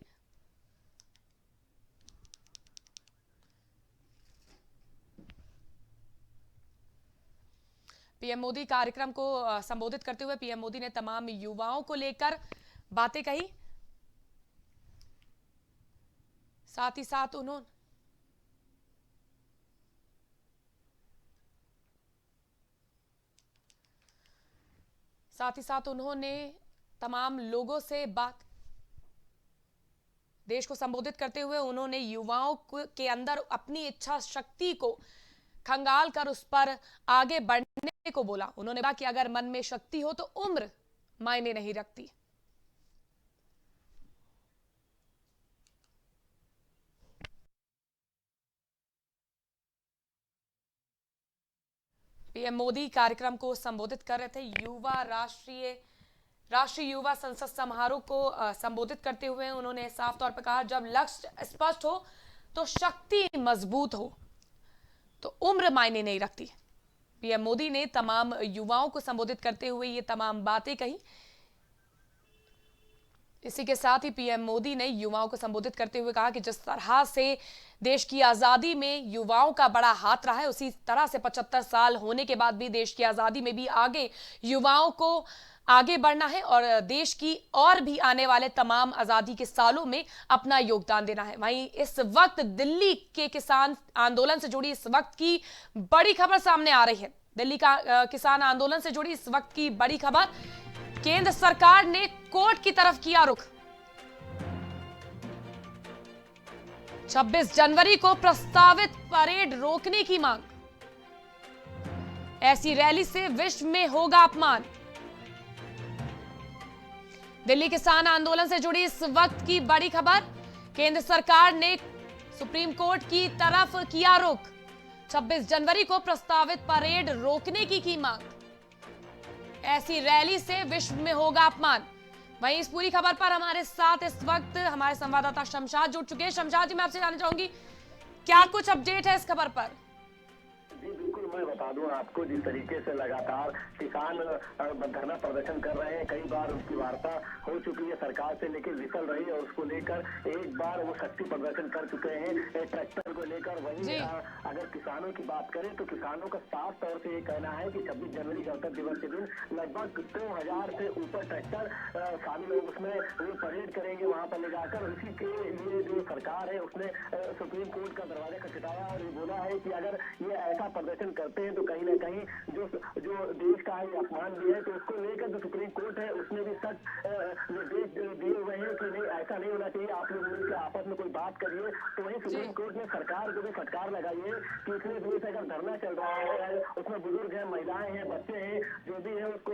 पीएम मोदी कार्यक्रम को संबोधित करते हुए पीएम मोदी ने तमाम युवाओं को लेकर बातें कही। साथ ही साथ उन्होंने तमाम लोगों से देश को संबोधित करते हुए उन्होंने युवाओं के अंदर अपनी इच्छा शक्ति को खंगाल कर उस पर आगे बढ़ने को बोला। उन्होंने कहा कि अगर मन में शक्ति हो तो उम्र मायने नहीं रखती। पीएम मोदी कार्यक्रम को संबोधित कर रहे थे। राष्ट्रीय युवा संसद समारोह को संबोधित करते हुए उन्होंने साफ तौर पर कहा, जब लक्ष्य स्पष्ट हो तो शक्ति मजबूत हो तो उम्र मायने नहीं रखती। पीएम मोदी ने तमाम युवाओं को संबोधित करते हुए ये तमाम बातें कही। इसी के साथ ही पीएम मोदी ने युवाओं को संबोधित करते हुए कहा कि जिस तरह से देश की आजादी में युवाओं का बड़ा हाथ रहा है, उसी तरह से 75 साल होने के बाद भी देश की आजादी में भी आगे युवाओं को आगे बढ़ना है और देश की और भी आने वाले तमाम आजादी के सालों में अपना योगदान देना है। वहीं इस वक्त दिल्ली के किसान आंदोलन से जुड़ी इस वक्त की बड़ी खबर सामने आ रही है। दिल्ली का किसान आंदोलन से जुड़ी इस वक्त की बड़ी खबर, केंद्र सरकार ने कोर्ट की तरफ किया रुख। 26 जनवरी को प्रस्तावित परेड रोकने की मांग, ऐसी रैली से विश्व में होगा अपमान। दिल्ली किसान आंदोलन से जुड़ी इस वक्त की बड़ी खबर, केंद्र सरकार ने सुप्रीम कोर्ट की तरफ किया रुख। 26 जनवरी को प्रस्तावित परेड रोकने की मांग, ऐसी रैली से विश्व में होगा अपमान। वहीं इस पूरी खबर पर हमारे साथ इस वक्त हमारे संवाददाता शमशाद जुड़ चुके हैं। शमशाद जी, मैं आपसे जानना चाहूंगी क्या कुछ अपडेट है इस खबर पर? जी बिल्कुल, मैं बता दूं आपको, जिस तरीके से लगातार किसान धरना प्रदर्शन कर रहे हैं, कई बार उनकी वार्ता हो चुकी है सरकार से, लेकिन विफल रही और उसको लेकर एक बार वो शक्ति प्रदर्शन कर चुके हैं ट्रैक्टर को लेकर। वहीं अगर किसानों की बात करें तो किसानों का साफ तौर से ये कहना है कि 26 जनवरी गणतंत्र दिवस के दिन लगभग 2000 से ऊपर ट्रैक्टर शामिल लोग उसमें वो परेड करेंगे वहां पर ले जाकर। इसी के लिए जो सरकार है उसने सुप्रीम कोर्ट का दरवाजा खटखटाया और ये बोला है कि अगर ये ऐसा प्रदर्शन करते हैं तो कहीं ना कहीं जो जो देश का ये अपमान भी है, तो उसको लेकर जो सुप्रीम कोर्ट है उसने भी सख्त निर्देश दिए हुए हैं कि नहीं, ऐसा नहीं होना चाहिए, आप लोग मिलकर आपस में कोई बात करिए। तो वहीं सुप्रीम कोर्ट ने सरकार को भी फटकार लगाई है कि इतने दूर से अगर धरना चल रहा है, उसमें बुजुर्ग है, महिलाएं हैं, बच्चे हैं, जो भी है उसको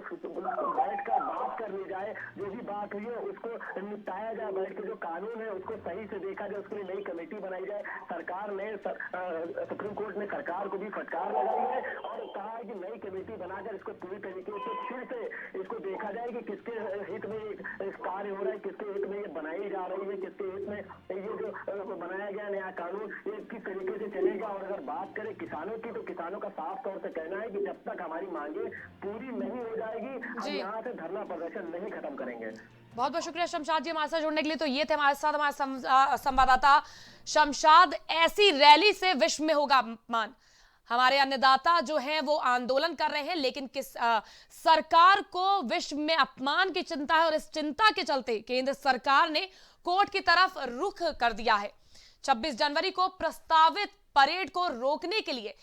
बैठ कर बात कर ली जाए, जो भी बात हुई है उसको निपटाया जाए, बैठ के जो कानून है उसको सही से देखा जाए, उसके लिए नई कमेटी बनाई जाए। सरकार ने सुप्रीम कोर्ट ने सरकार को भी फटकार लगाई है और कहा है कि नई कमेटी बनाकर इसको पूरी तरीके से फिर से इसको देखा जाए कि किसके हित में ये कार्य हो रहा है, किसके हित में ये बनाई जा रही है, किसके हित में ये जो बनाया गया नया कानून ये किस तरीके से चलेगा। और अगर बात करें किसानों की, तो किसानों का साफ तौर से कहना है कि जब तक हमारी मांगे पूरी नहीं हो जाएगी हम यहाँ से धरना प्रदर्शन नहीं खत्म करेंगे। बहुत बहुत शुक्रिया शमशाद जी हमारे साथ जुड़ने के लिए। तो ये थे हमारे साथ हमारे संवाददाता शमशाद। ऐसी रैली से विश्व में होगा अपमान। हमारे अन्नदाता जो हैं वो आंदोलन कर रहे हैं, लेकिन सरकार को विश्व में अपमान की चिंता है और इस चिंता के चलते केंद्र सरकार ने कोर्ट की तरफ रुख कर दिया है। 26 जनवरी को प्रस्तावित परेड को रोकने के लिए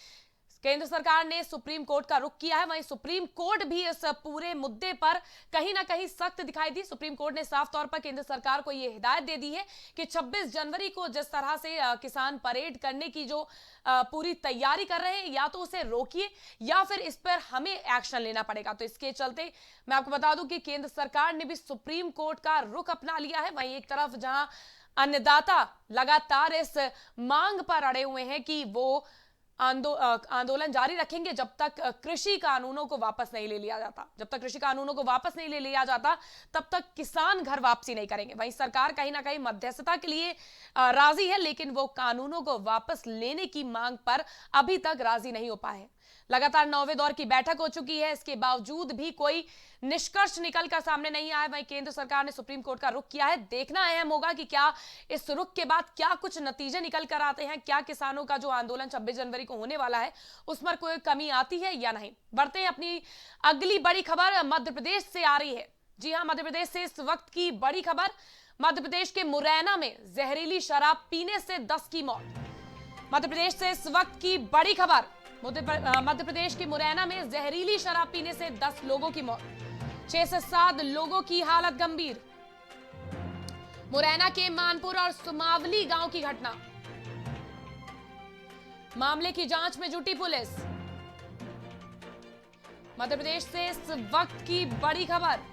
केंद्र सरकार ने सुप्रीम कोर्ट का रुख किया है। वहीं सुप्रीम कोर्ट भी इस पूरे मुद्दे पर कहीं ना कहीं सख्त दिखाई दी। सुप्रीम कोर्ट ने साफ तौर पर केंद्र सरकार को यह हिदायत दे दी है कि 26 जनवरी को जिस तरह से किसान परेड करने की जो पूरी तैयारी कर रहे हैं, या तो उसे रोकिए या फिर इस पर हमें एक्शन लेना पड़ेगा। तो इसके चलते मैं आपको बता दूं कि केंद्र सरकार ने भी सुप्रीम कोर्ट का रुख अपना लिया है। वहीं एक तरफ जहां अन्नदाता लगातार इस मांग पर अड़े हुए हैं कि वो आंदोलन जारी रखेंगे जब तक कृषि कानूनों को वापस नहीं ले लिया जाता। जब तक कृषि कानूनों को वापस नहीं ले लिया जाता तब तक किसान घर वापसी नहीं करेंगे। वहीं सरकार कहीं ना कहीं मध्यस्थता के लिए राजी है, लेकिन वो कानूनों को वापस लेने की मांग पर अभी तक राजी नहीं हो पाए। लगातार 9वें दौर की बैठक हो चुकी है, इसके बावजूद भी कोई निष्कर्ष निकलकर सामने नहीं आया। वहीं केंद्र सरकार ने सुप्रीम कोर्ट का रुख किया है। देखना अहम होगा कि क्या इस रुख के बाद क्या कुछ नतीजे निकल कर आते हैं, क्या किसानों का जो आंदोलन 26 जनवरी को होने वाला है उस पर कोई कमी आती है या नहीं। बढ़ते हैं अपनी अगली बड़ी खबर मध्य प्रदेश से आ रही है। जी हां, मध्य प्रदेश से इस वक्त की बड़ी खबर। मध्य प्रदेश के मुरैना में जहरीली शराब पीने से 10 की मौत। मध्य प्रदेश से इस वक्त की बड़ी खबर। मध्य प्रदेश के मुरैना में जहरीली शराब पीने से 10 लोगों की मौत, 6 से 7 लोगों की हालत गंभीर। मुरैना के मानपुर और सुमावली गांव की घटना। मामले की जांच में जुटी पुलिस। मध्य प्रदेश से इस वक्त की बड़ी खबर।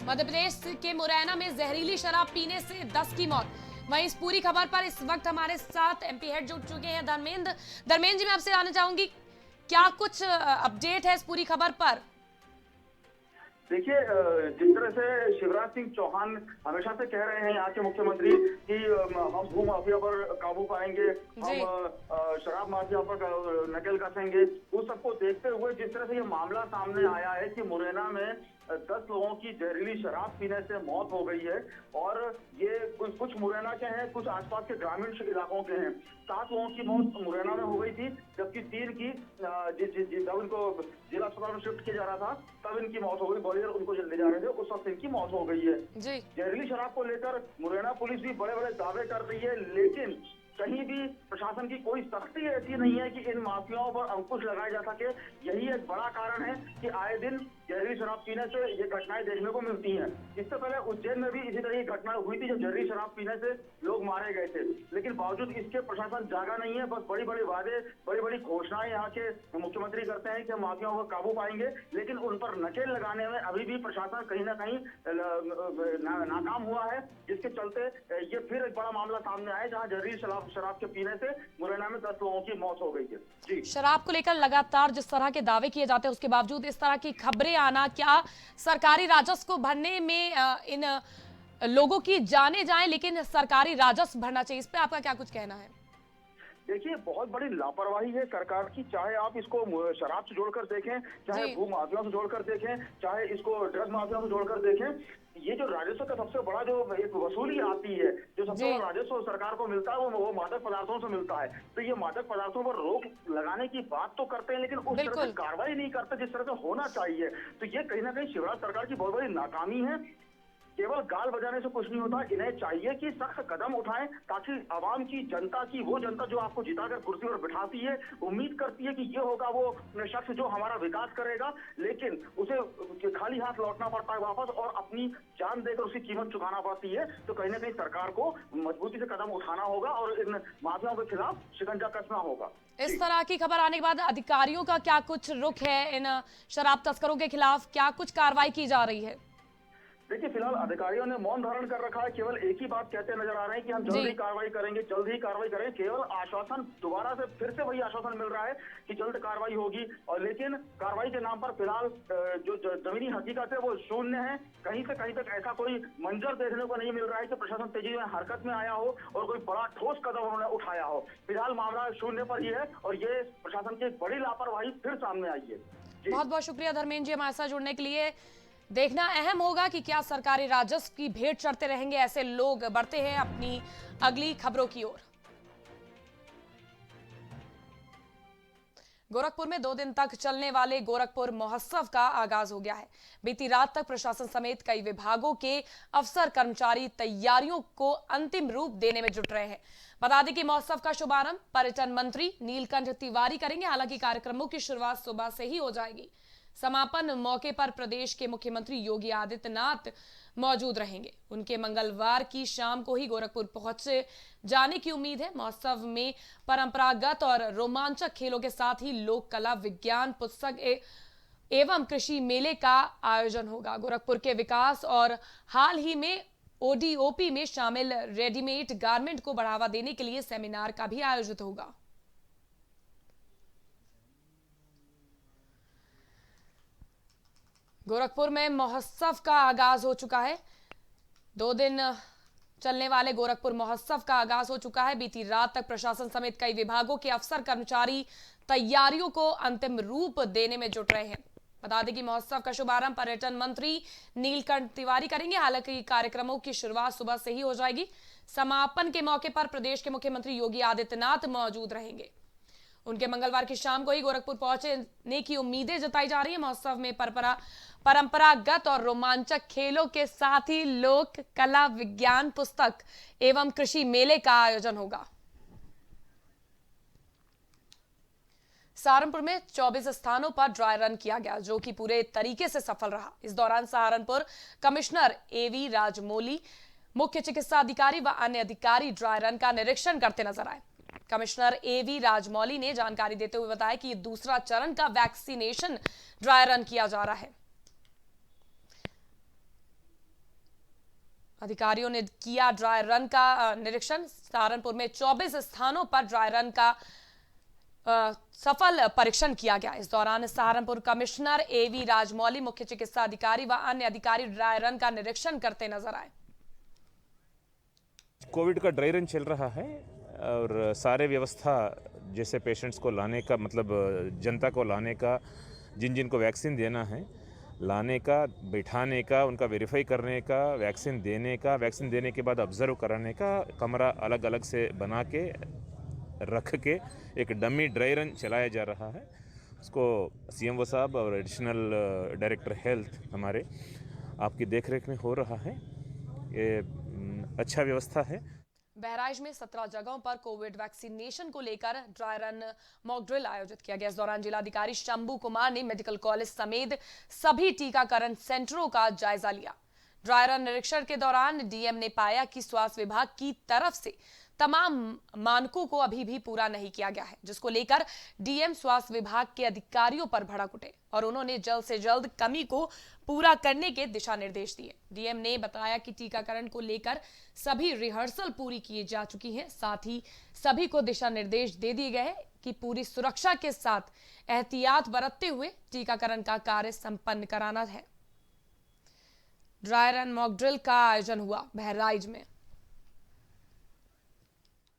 मध्य प्रदेश के मुरैना में जहरीली शराब पीने से 10 की मौत। वहीं इस पूरी खबर पर इस वक्त हमारे साथ एमपी हेड जुड़ चुके हैं धर्मेंद्र जी। मैं आपसे जानना चाहूंगी क्या कुछ अपडेट है इस पूरी खबर पर। देखिए, जिस तरह से शिवराज सिंह चौहान हमेशा से कह रहे हैं यहाँ के मुख्यमंत्री कि हम भू माफिया पर काबू पाएंगे, हम शराब माफिया पर नकेल कसेंगे, उस सबको देखते हुए जिस तरह से ये मामला सामने आया है कि मुरैना में 10 लोगों की जहरीली शराब पीने से मौत हो गई है। और ये कुछ मुरैना के हैं, कुछ आसपास के ग्रामीण इलाकों के हैं। 7 लोगों की मौत मुरैना में हो गई थी, जबकि 3 की जब इनको जिला अस्पताल में शिफ्ट किया जा रहा था तब इनकी मौत हो गई। ग्वालियर उनको ले जा रहे थे, उस वक्त इनकी मौत हो गई है। जहरीली शराब को लेकर मुरैना पुलिस भी बड़े बड़े दावे कर रही है, लेकिन कहीं भी प्रशासन की कोई सख्ती ऐसी नहीं है कि इन माफियाओं पर अंकुश लगाया जा सके। यही एक बड़ा कारण है कि आए दिन जहरीली शराब पीने से ये घटनाएं देखने को मिलती हैं। इससे पहले उज्जैन में भी इसी तरह की घटना हुई थी, जब जहरीली शराब पीने से लोग मारे गए थे। लेकिन बावजूद इसके प्रशासन जागा नहीं है। बस बड़ी बड़ी वादे, बड़ी बड़ी घोषणाएं यहाँ के मुख्यमंत्री करते हैं कि माफियाओं पर काबू पाएंगे, लेकिन उन पर नकेल लगाने में अभी भी प्रशासन कहीं ना कहीं नाकाम हुआ है। जिसके चलते ये फिर एक बड़ा मामला सामने आया, जहाँ जहरीली शराब के पीने से मुरैना में 10 लोगों की मौत हो गई है। जी, शराब को लेकर लगातार जिस तरह के दावे किए जाते हैं उसके बावजूद इस तरह की खबरें आना, क्या सरकारी राजस्व को भरने में इन लोगों की जाने जाएं, लेकिन सरकारी राजस्व भरना चाहिए, इस पे आपका क्या कुछ कहना है? देखिए, बहुत बड़ी लापरवाही है सरकार की। चाहे आप इसको शराब से जोड़कर देखें, चाहे भू माफिया से जोड़कर देखें, चाहे इसको ड्रग माफिया से जोड़कर देखें, ये जो राजस्व का सबसे बड़ा जो एक वसूली आती है, जो सबसे बड़ा राजस्व सरकार को मिलता है वो मादक पदार्थों से मिलता है। तो ये मादक पदार्थों पर रोक लगाने की बात तो करते हैं, लेकिन उस तरह से कार्रवाई नहीं करते जिस तरह से होना चाहिए। तो ये कहीं ना कहीं शिवराज सरकार की बहुत बड़ी नाकामी है। केवल गाल बजाने से कुछ नहीं होता। इन्हें चाहिए कि सख्त कदम उठाएं ताकि आवाम की, जनता की, वो जनता जो आपको जिताकर कुर्सी पर बिठाती है, उम्मीद करती है कि ये होगा वो शख्स जो हमारा विकास करेगा, लेकिन उसे खाली हाथ लौटना पड़ता है वापस और अपनी जान देकर उसकी कीमत चुकाना पड़ती है। तो कहीं ना कहीं सरकार को मजबूती से कदम उठाना होगा और इन माफियाओं के खिलाफ शिकंजा कसना होगा। इस तरह की खबर आने के बाद अधिकारियों का क्या कुछ रुख है इन शराब तस्करों के खिलाफ, क्या कुछ कार्रवाई की जा रही है? देखिए, फिलहाल अधिकारियों ने मौन धारण कर रखा है। केवल एक ही बात कहते नजर आ रहे हैं कि हम जल्द ही कार्रवाई करेंगे, जल्द ही कार्रवाई करेंगे। केवल आश्वासन, दोबारा से फिर से वही आश्वासन मिल रहा है कि जल्द कार्रवाई होगी, और लेकिन कार्रवाई के नाम पर फिलहाल जो जमीनी हकीकत है वो शून्य है। कहीं से कहीं तक ऐसा कोई मंजर देखने को नहीं मिल रहा है कि प्रशासन तेजी में हरकत में आया हो और कोई बड़ा ठोस कदम उन्होंने उठाया हो। फिलहाल मामला शून्य पर ही है और ये प्रशासन की बड़ी लापरवाही फिर सामने आई है। बहुत बहुत शुक्रिया धर्मेंद्र जी हमारे साथ जुड़ने के लिए। देखना अहम होगा कि क्या सरकारी राजस्व की भेंट चढ़ते रहेंगे ऐसे लोग। बढ़ते हैं अपनी अगली खबरों की ओर। गोरखपुर में 2 दिन तक चलने वाले गोरखपुर महोत्सव का आगाज हो गया है। बीती रात तक प्रशासन समेत कई विभागों के अफसर कर्मचारी तैयारियों को अंतिम रूप देने में जुट रहे हैं। बता दें कि महोत्सव का शुभारंभ पर्यटन मंत्री नीलकंठ तिवारी करेंगे। हालांकि कार्यक्रमों की शुरुआत सुबह से ही हो जाएगी। समापन मौके पर प्रदेश के मुख्यमंत्री योगी आदित्यनाथ मौजूद रहेंगे। उनके मंगलवार की शाम को ही गोरखपुर पहुंचे जाने की उम्मीद है। महोत्सव में परंपरागत और रोमांचक खेलों के साथ ही लोक कला, विज्ञान, पुस्तक एवं कृषि मेले का आयोजन होगा। गोरखपुर के विकास और हाल ही में ओडीओपी में शामिल रेडीमेड गारमेंट को बढ़ावा देने के लिए सेमिनार का भी आयोजित होगा। गोरखपुर में महोत्सव का आगाज हो चुका है। 2 दिन चलने वाले गोरखपुर महोत्सव का आगाज हो चुका है। बीती रात तक प्रशासन समेत कई विभागों के अफसर कर्मचारी तैयारियों को अंतिम रूप देने में जुट रहे हैं। बता दें कि महोत्सव का शुभारंभ पर्यटन मंत्री नीलकंठ तिवारी करेंगे। हालांकि कार्यक्रमों की शुरुआत सुबह से ही हो जाएगी। समापन के मौके पर प्रदेश के मुख्यमंत्री योगी आदित्यनाथ मौजूद रहेंगे। उनके मंगलवार की शाम को ही गोरखपुर पहुंचने की उम्मीदें जताई जा रही है। महोत्सव में परंपरागत और रोमांचक खेलों के साथ ही लोक कला, विज्ञान, पुस्तक एवं कृषि मेले का आयोजन होगा। सहारनपुर में 24 स्थानों पर ड्राई रन किया गया, जो कि पूरे तरीके से सफल रहा। इस दौरान सहारनपुर कमिश्नर एवी राजमौली, मुख्य चिकित्सा अधिकारी व अन्य अधिकारी ड्राई रन का निरीक्षण करते नजर आए। कमिश्नर एवी राजमौली ने जानकारी देते हुए बताया कि दूसरा चरण का वैक्सीनेशन ड्राई रन किया जा रहा है। अधिकारियों ने किया ड्राई रन का निरीक्षण। सहारनपुर में 24 स्थानों पर ड्राई रन का सफल परीक्षण किया गया। इस दौरान सहारनपुर कमिश्नर एवी राजमौली, मुख्य चिकित्सा अधिकारी व अन्य अधिकारी ड्राई रन का निरीक्षण करते नजर आए। कोविड का ड्राई रन चल रहा है और सारे व्यवस्था जैसे पेशेंट्स को लाने का, मतलब जनता को लाने का, जिन जिन को वैक्सीन देना है लाने का, बिठाने का, उनका वेरीफाई करने का, वैक्सीन देने का, वैक्सीन देने के बाद ऑब्जर्व कराने का कमरा अलग अलग से बना के रख के एक डमी ड्राई रन चलाया जा रहा है। उसको सीएमओ साहब और एडिशनल डायरेक्टर हेल्थ हमारे आपकी देखरेख में हो रहा है। ये अच्छा व्यवस्था है। बहराइच में 17 जगहों पर कोविड वैक्सीनेशन को लेकर ड्राई रन मॉक ड्रिल आयोजित किया गया। इस दौरान जिलाधिकारी शंभू कुमार ने मेडिकल कॉलेज समेत सभी टीकाकरण सेंटरों का जायजा लिया। ड्राई रन निरीक्षण के दौरान डीएम ने पाया कि स्वास्थ्य विभाग की तरफ से तमाम मानकों को अभी भी पूरा नहीं किया गया है, जिसको लेकर डीएम स्वास्थ्य विभाग के अधिकारियों पर भड़क उठे और उन्होंने जल्द से जल्द कमी को पूरा करने के दिशा निर्देश दिए। डीएम ने बताया कि टीकाकरण को लेकर सभी रिहर्सल पूरी की जा चुकी है। साथ ही सभी को दिशा निर्देश दे दिए गए हैं कि पूरी सुरक्षा के साथ एहतियात बरतते हुए टीकाकरण का कार्य संपन्न कराना है। ड्राई रन मॉक ड्रिल का आयोजन हुआ बहराइच में।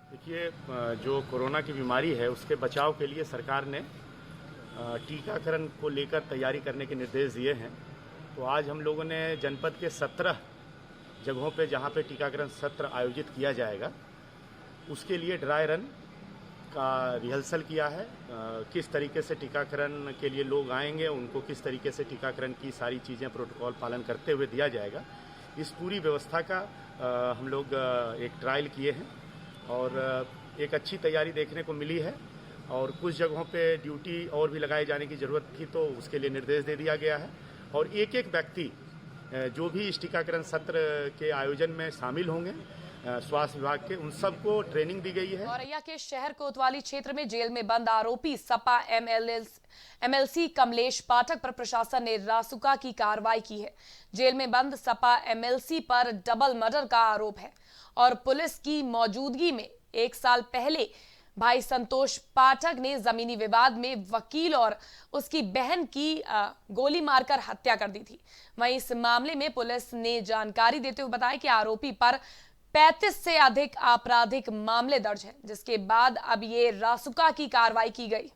देखिए, जो कोरोना की बीमारी है उसके बचाव के लिए सरकार ने टीकाकरण को लेकर तैयारी करने के निर्देश दिए हैं। तो आज हम लोगों ने जनपद के 17 जगहों पे जहां पे टीकाकरण सत्र आयोजित किया जाएगा उसके लिए ड्राई रन का रिहर्सल किया है। किस तरीके से टीकाकरण के लिए लोग आएंगे, उनको किस तरीके से टीकाकरण की सारी चीज़ें प्रोटोकॉल पालन करते हुए दिया जाएगा, इस पूरी व्यवस्था का हम लोग एक ट्रायल किए हैं और एक अच्छी तैयारी देखने को मिली है और कुछ जगहों पे ड्यूटी और भी लगाए जाने की ज़रूरत थी तो उसके लिए निर्देश दे दिया गया है और एक एक व्यक्ति जो भी इस टीकाकरण सत्र के आयोजन में शामिल होंगे स्वास्थ्य विभाग के उन सबको ट्रेनिंग दी गई है। औरैया के शहर कोतवाली क्षेत्र में जेल में बंद आरोपी सपा एमएलसी कमलेश पाठक पर प्रशासन ने रासुका की कार्रवाई की है। जेल में बंद सपा एमएलसी पर डबल मर्डर का आरोप है और पुलिस की मौजूदगी में 1 साल पहले भाई संतोष पाठक ने जमीनी विवाद में वकील और उसकी बहन की गोली मारकर हत्या कर दी थी। वहीं इस मामले में पुलिस ने जानकारी देते हुए बताया कि आरोपी पर 35 से अधिक आपराधिक मामले दर्ज हैं, जिसके बाद अब ये रासुका की कार्रवाई की गई।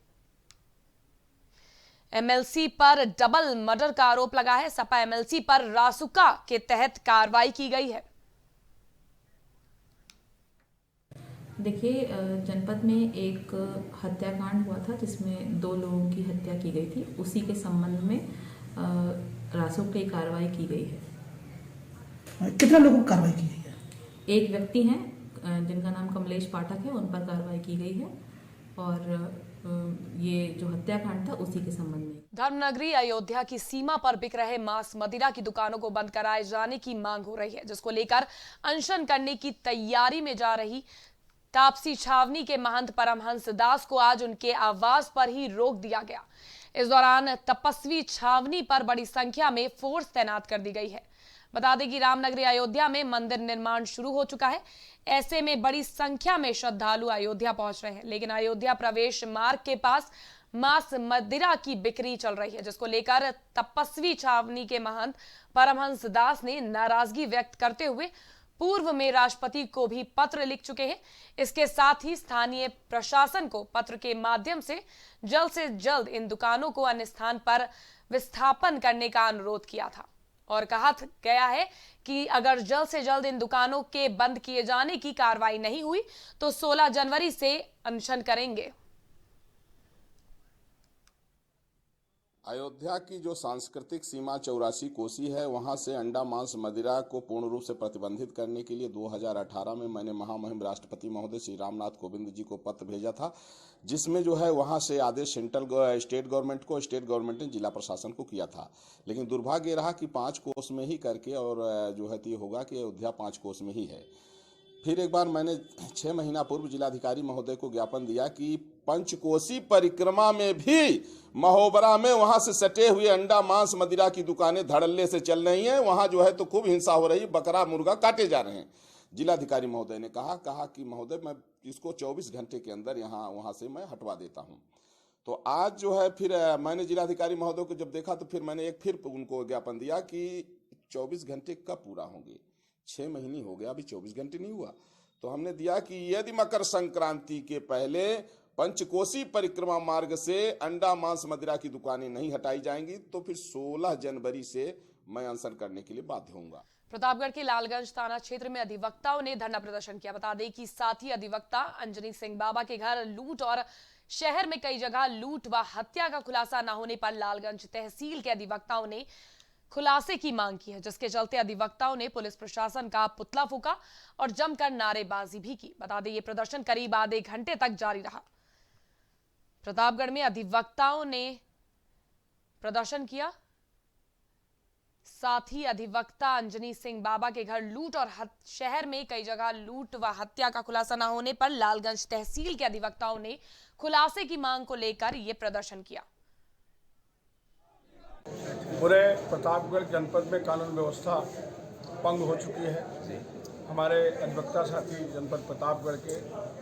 एमएलसी पर डबल मर्डर का आरोप लगा है। सपा एमएलसी पर रासुका के तहत कार्रवाई की गई है। देखिए, जनपद में एक हत्याकांड हुआ था जिसमें 2 लोगों की हत्या की गई थी। उसी के संबंध में रासुका की कार्रवाई की गई है। कितने लोगों की कार्रवाई की गई है? एक व्यक्ति हैं जिनका नाम कमलेश पाठक है, उन पर कार्रवाई की गई है और ये जो हत्याकांड था उसी के संबंध में। धर्मनगरी अयोध्या की सीमा पर बिक रहे मांस मदिरा की दुकानों को बंद कराए जाने की मांग हो रही है, जिसको लेकर अनशन करने की तैयारी में जा रही तापसी छावनी के महंत परमहंस दास को आज उनके आवास पर ही रोक दिया गया। इस दौरान तपस्वी छावनी पर बड़ी संख्या में फोर्स तैनात कर दी गई है। बता दें कि रामनगरी अयोध्या में मंदिर निर्माण शुरू हो चुका है। ऐसे में बड़ी संख्या में श्रद्धालु अयोध्या पहुंच रहे हैं, लेकिन अयोध्या प्रवेश मार्ग के पास मांस मदिरा की बिक्री चल रही है, जिसको लेकर तपस्वी छावनी के महंत परमहंस दास ने नाराजगी व्यक्त करते हुए पूर्व में राष्ट्रपति को भी पत्र लिख चुके हैं। इसके साथ ही स्थानीय प्रशासन को पत्र के माध्यम से जल्द इन दुकानों को अन्य स्थान पर विस्थापन करने का अनुरोध किया था और कहा गया है कि अगर जल्द से जल्द इन दुकानों के बंद किए जाने की कार्रवाई नहीं हुई तो 16 जनवरी से अनशन करेंगे। अयोध्या की जो सांस्कृतिक सीमा 84 कोसी है, वहां से अंडा मांस मदिरा को पूर्ण रूप से प्रतिबंधित करने के लिए 2018 में मैंने महामहिम राष्ट्रपति महोदय श्री रामनाथ कोविंद जी को पत्र भेजा था, जिसमें जो है वहां से आदेश स्टेट गवर्नमेंट को, स्टेट गवर्नमेंट ने जिला प्रशासन को किया था। लेकिन दुर्भाग्य रहा कि 5 कोस में ही करके और जो है ये होगा कि अयोध्या 5 कोस में ही है। फिर एक बार मैंने 6 महीना पूर्व जिलाधिकारी महोदय को ज्ञापन दिया कि पंचकोसी परिक्रमा में भी महोबरा में वहां से सटे हुए अंडा मांस मदिरा की दुकानें धड़ल्ले से चल रही हैं। वहां जो है तो खूब हिंसा हो रही है, बकरा मुर्गा काटे जा रहे हैं। जिलाधिकारी महोदय ने कहा कि महोदय मैं इसको 24 घंटे के अंदर वहां से मैं हटवा देता हूं। तो आज जो है फिर मैंने जिलाधिकारी महोदय को जब देखा तो फिर मैंने फिर उनको ज्ञापन दिया कि 24 घंटे कब पूरा होंगे। 6 महीने हो गया, अभी 24 घंटे नहीं हुआ। तो हमने दिया कि यदि मकर संक्रांति के पहले पंचकोसी परिक्रमा मार्ग से अंडा मांस मदिरा की दुकानें नहीं हटाई जाएंगी तो फिर 16 जनवरी से मैं अनशन करने के लिए बाध्य होऊंगा। प्रतापगढ़ के लालगंज थाना क्षेत्र में अधिवक्ताओं ने धरना प्रदर्शन किया। बता दें कि साथी अधिवक्ता अंजनी सिंह बाबा के घर लूट और शहर में कई जगह लूट व हत्या का खुलासा न होने पर लालगंज तहसील के अधिवक्ताओं ने खुलासे की मांग की है, जिसके चलते अधिवक्ताओं ने पुलिस प्रशासन का पुतला फूंका और जमकर नारेबाजी भी की। बता दें ये प्रदर्शन करीब आधे घंटे तक जारी रहा। प्रतापगढ़ में अधिवक्ताओं ने प्रदर्शन किया। साथ ही अधिवक्ता अंजनी सिंह बाबा के घर लूट और शहर में कई जगह लूट व हत्या का खुलासा न होने पर लालगंज तहसील के अधिवक्ताओं ने खुलासे की मांग को लेकर यह प्रदर्शन किया। पूरे प्रतापगढ़ जनपद में कानून व्यवस्था भंग हो चुकी है। हमारे अधिवक्ता साथी जनपद प्रतापगढ़ के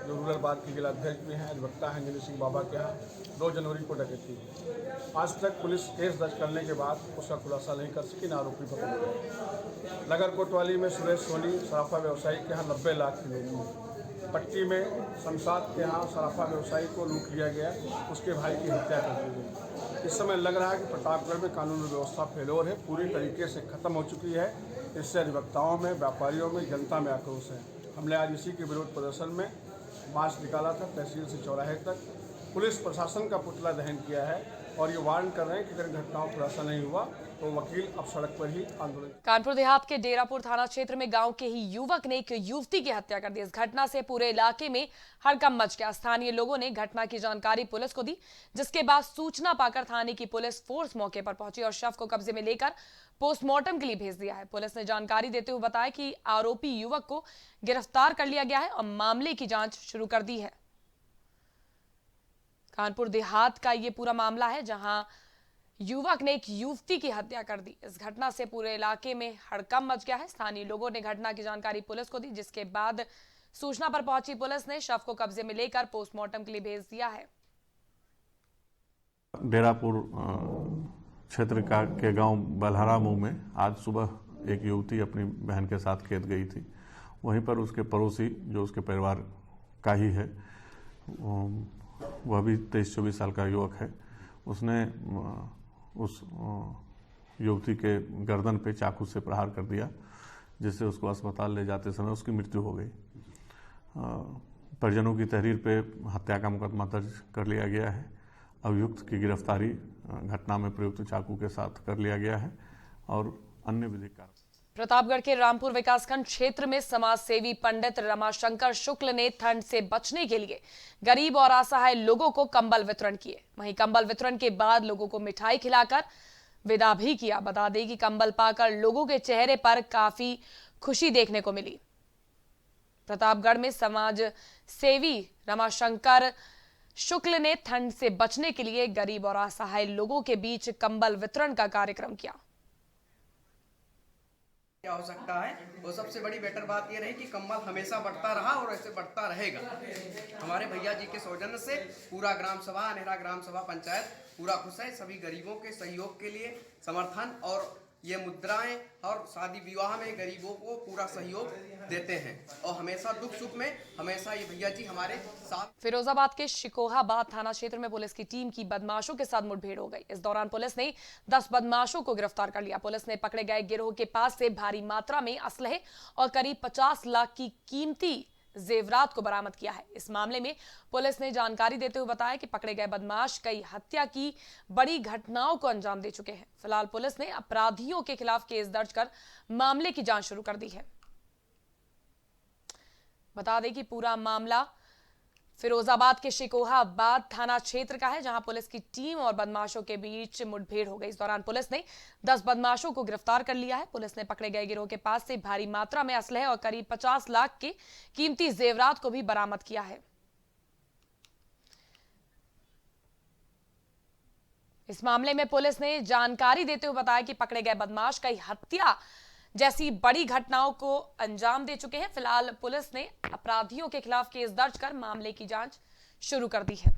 जो रूरल बार के जिला अध्यक्ष भी हैं, अधिवक्ता हैं अंजनी सिंह बाबा के यहाँ 2 जनवरी को डकैती हुई। आज तक पुलिस केस दर्ज करने के बाद उसका खुलासा नहीं कर सकी, न आरोपी पकड़ गए। नगर कोतवाली में सुरेश सोनी सराफा व्यवसायी के यहाँ 90 लाख की लूट, पट्टी में शमशाद के यहाँ सराफा व्यवसायी को लूट लिया गया, उसके भाई की हत्या कर दी गई। इस समय लग रहा है कि प्रतापगढ़ में कानून व्यवस्था फेलोर है, पूरी तरीके से खत्म हो चुकी है। इससे अधिवक्ताओं में, व्यापारियों में, जनता में आक्रोश है। हमने आज इसी के विरोध प्रदर्शन में मार्च निकाला था तहसील से चौराहे तक। पुलिस प्रशासन का पुतला दहन किया है। और ये वार्न कर रहे हैं कि अगर घटनाओं पर ऐसा नहीं हुआ तो वकील अब सड़क पर ही आंदोलन। कानपुर देहात के डेरापुर थाना क्षेत्र में गांव के ही युवक ने एक युवती की हत्या कर दी। इस घटना से पूरे इलाके में हड़कंप मच गया। स्थानीय लोगों ने घटना की जानकारी पुलिस को दी, जिसके बाद सूचना पाकर थाने की पुलिस फोर्स मौके पर पहुंची और शव को कब्जे में लेकर पोस्टमार्टम के लिए भेज दिया है। पुलिस ने जानकारी देते हुए बताया कि आरोपी युवक को गिरफ्तार कर लिया गया है और मामले की जांच शुरू कर दी है। कानपुर देहात का ये पूरा मामला है, जहां युवक ने एक युवती की हत्या कर दी। इस घटना से पूरे इलाके में हड़कंप मच गया है। स्थानीय लोगों ने घटना की जानकारी पुलिस को दी, जिसके बाद सूचना पर पहुंची पुलिस ने शव को कब्जे में लेकर पोस्टमार्टम के लिए भेज दिया है। डेरापुर क्षेत्र के गांव बलहरा मुंह में आज सुबह एक युवती अपनी बहन के साथ खेत गई थी। वहीं पर उसके पड़ोसी, जो उसके परिवार का ही है, वह भी 23-24 साल का युवक है, उसने उस युवती के गर्दन पे चाकू से प्रहार कर दिया, जिससे उसको अस्पताल ले जाते समय उसकी मृत्यु हो गई। परिजनों की तहरीर पे हत्या का मुकदमा दर्ज कर लिया गया है। अभियुक्त की गिरफ्तारी घटना में प्रयुक्त चाकू के साथ कर लिया गया है और अन्य विधिक कार्य। प्रतापगढ़ के रामपुर विकासखंड क्षेत्र में समाज सेवी पंडित रमाशंकर शुक्ल ने ठंड से बचने के लिए गरीब और असहाय लोगों को कंबल वितरण किए। वहीं कंबल वितरण के बाद लोगों को मिठाई खिलाकर विदा भी किया। बता दें कि कंबल पाकर लोगों के चेहरे पर काफी खुशी देखने को मिली। प्रतापगढ़ में समाज सेवी रमाशंकर शुक्ल ने ठंड से बचने के लिए गरीब और असहाय लोगों के बीच कंबल वितरण का कार्यक्रम किया। क्या हो सकता है, वो सबसे बड़ी बेटर बात ये रही कि कंबल हमेशा बढ़ता रहा और ऐसे बढ़ता रहेगा। हमारे भैया जी के सौजन्य से पूरा ग्राम सभा, अनेरा ग्राम सभा पंचायत पूरा खुश है। सभी गरीबों के सहयोग के लिए समर्थन और ये मुद्राएं और शादी विवाह में गरीबों को पूरा सहयोग देते हैं और हमेशा दुख सुख में हमेशा ये भैया जी हमारे साथ। फिरोजाबाद के शिकोहाबाद थाना क्षेत्र में पुलिस की टीम की बदमाशों के साथ मुठभेड़ हो गई। इस दौरान पुलिस ने 10 बदमाशों को गिरफ्तार कर लिया। पुलिस ने पकड़े गए गिरोह के पास से भारी मात्रा में असलहे और करीब 50 लाख की कीमती जेवरात को बरामद किया है। इस मामले में पुलिस ने जानकारी देते हुए बताया कि पकड़े गए बदमाश कई हत्या की बड़ी घटनाओं को अंजाम दे चुके हैं। फिलहाल पुलिस ने अपराधियों के खिलाफ केस दर्ज कर मामले की जांच शुरू कर दी है। बता दें कि पूरा मामला फिरोजाबाद के शिकोहाबाद थाना क्षेत्र का है, जहां पुलिस की टीम और बदमाशों के बीच मुठभेड़ हो गई। इस दौरान पुलिस ने 10 बदमाशों को गिरफ्तार कर लिया है। पुलिस ने पकड़े गए गिरोह के पास से भारी मात्रा में असलहे और करीब 50 लाख के कीमती जेवरात को भी बरामद किया है। इस मामले में पुलिस ने जानकारी देते हुए बताया कि पकड़े गए बदमाश कई हत्या जैसी बड़ी घटनाओं को अंजाम दे चुके हैं। फिलहाल पुलिस ने अपराधियों के खिलाफ केस दर्ज कर मामले की जांच शुरू कर दी है।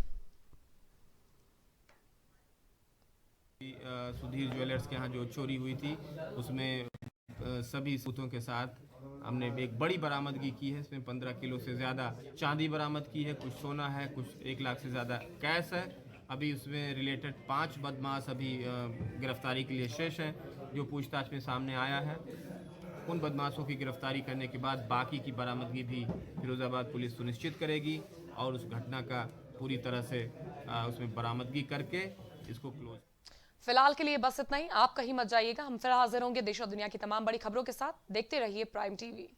सुधीर ज्वेलर्स के यहाँ जो चोरी हुई थी, उसमें सभी सबूतों के साथ हमने एक बड़ी बरामदगी की है। इसमें 15 किलो से ज़्यादा चांदी बरामद की है, कुछ सोना है, कुछ 1 लाख से ज़्यादा कैश है। अभी उसमें रिलेटेड 5 बदमाश अभी गिरफ्तारी के लिए शेष हैं, जो पूछताछ में सामने आया है। उन बदमाशों की गिरफ्तारी करने के बाद बाकी की बरामदगी भी फिरोजाबाद पुलिस सुनिश्चित करेगी और उस घटना का पूरी तरह से उसमें बरामदगी करके इसको क्लोज। फिलहाल के लिए बस इतना ही। आप कहीं मत जाइएगा, हम फिर हाजिर होंगे देश और दुनिया की तमाम बड़ी खबरों के साथ। देखते रहिए प्राइम टीवी।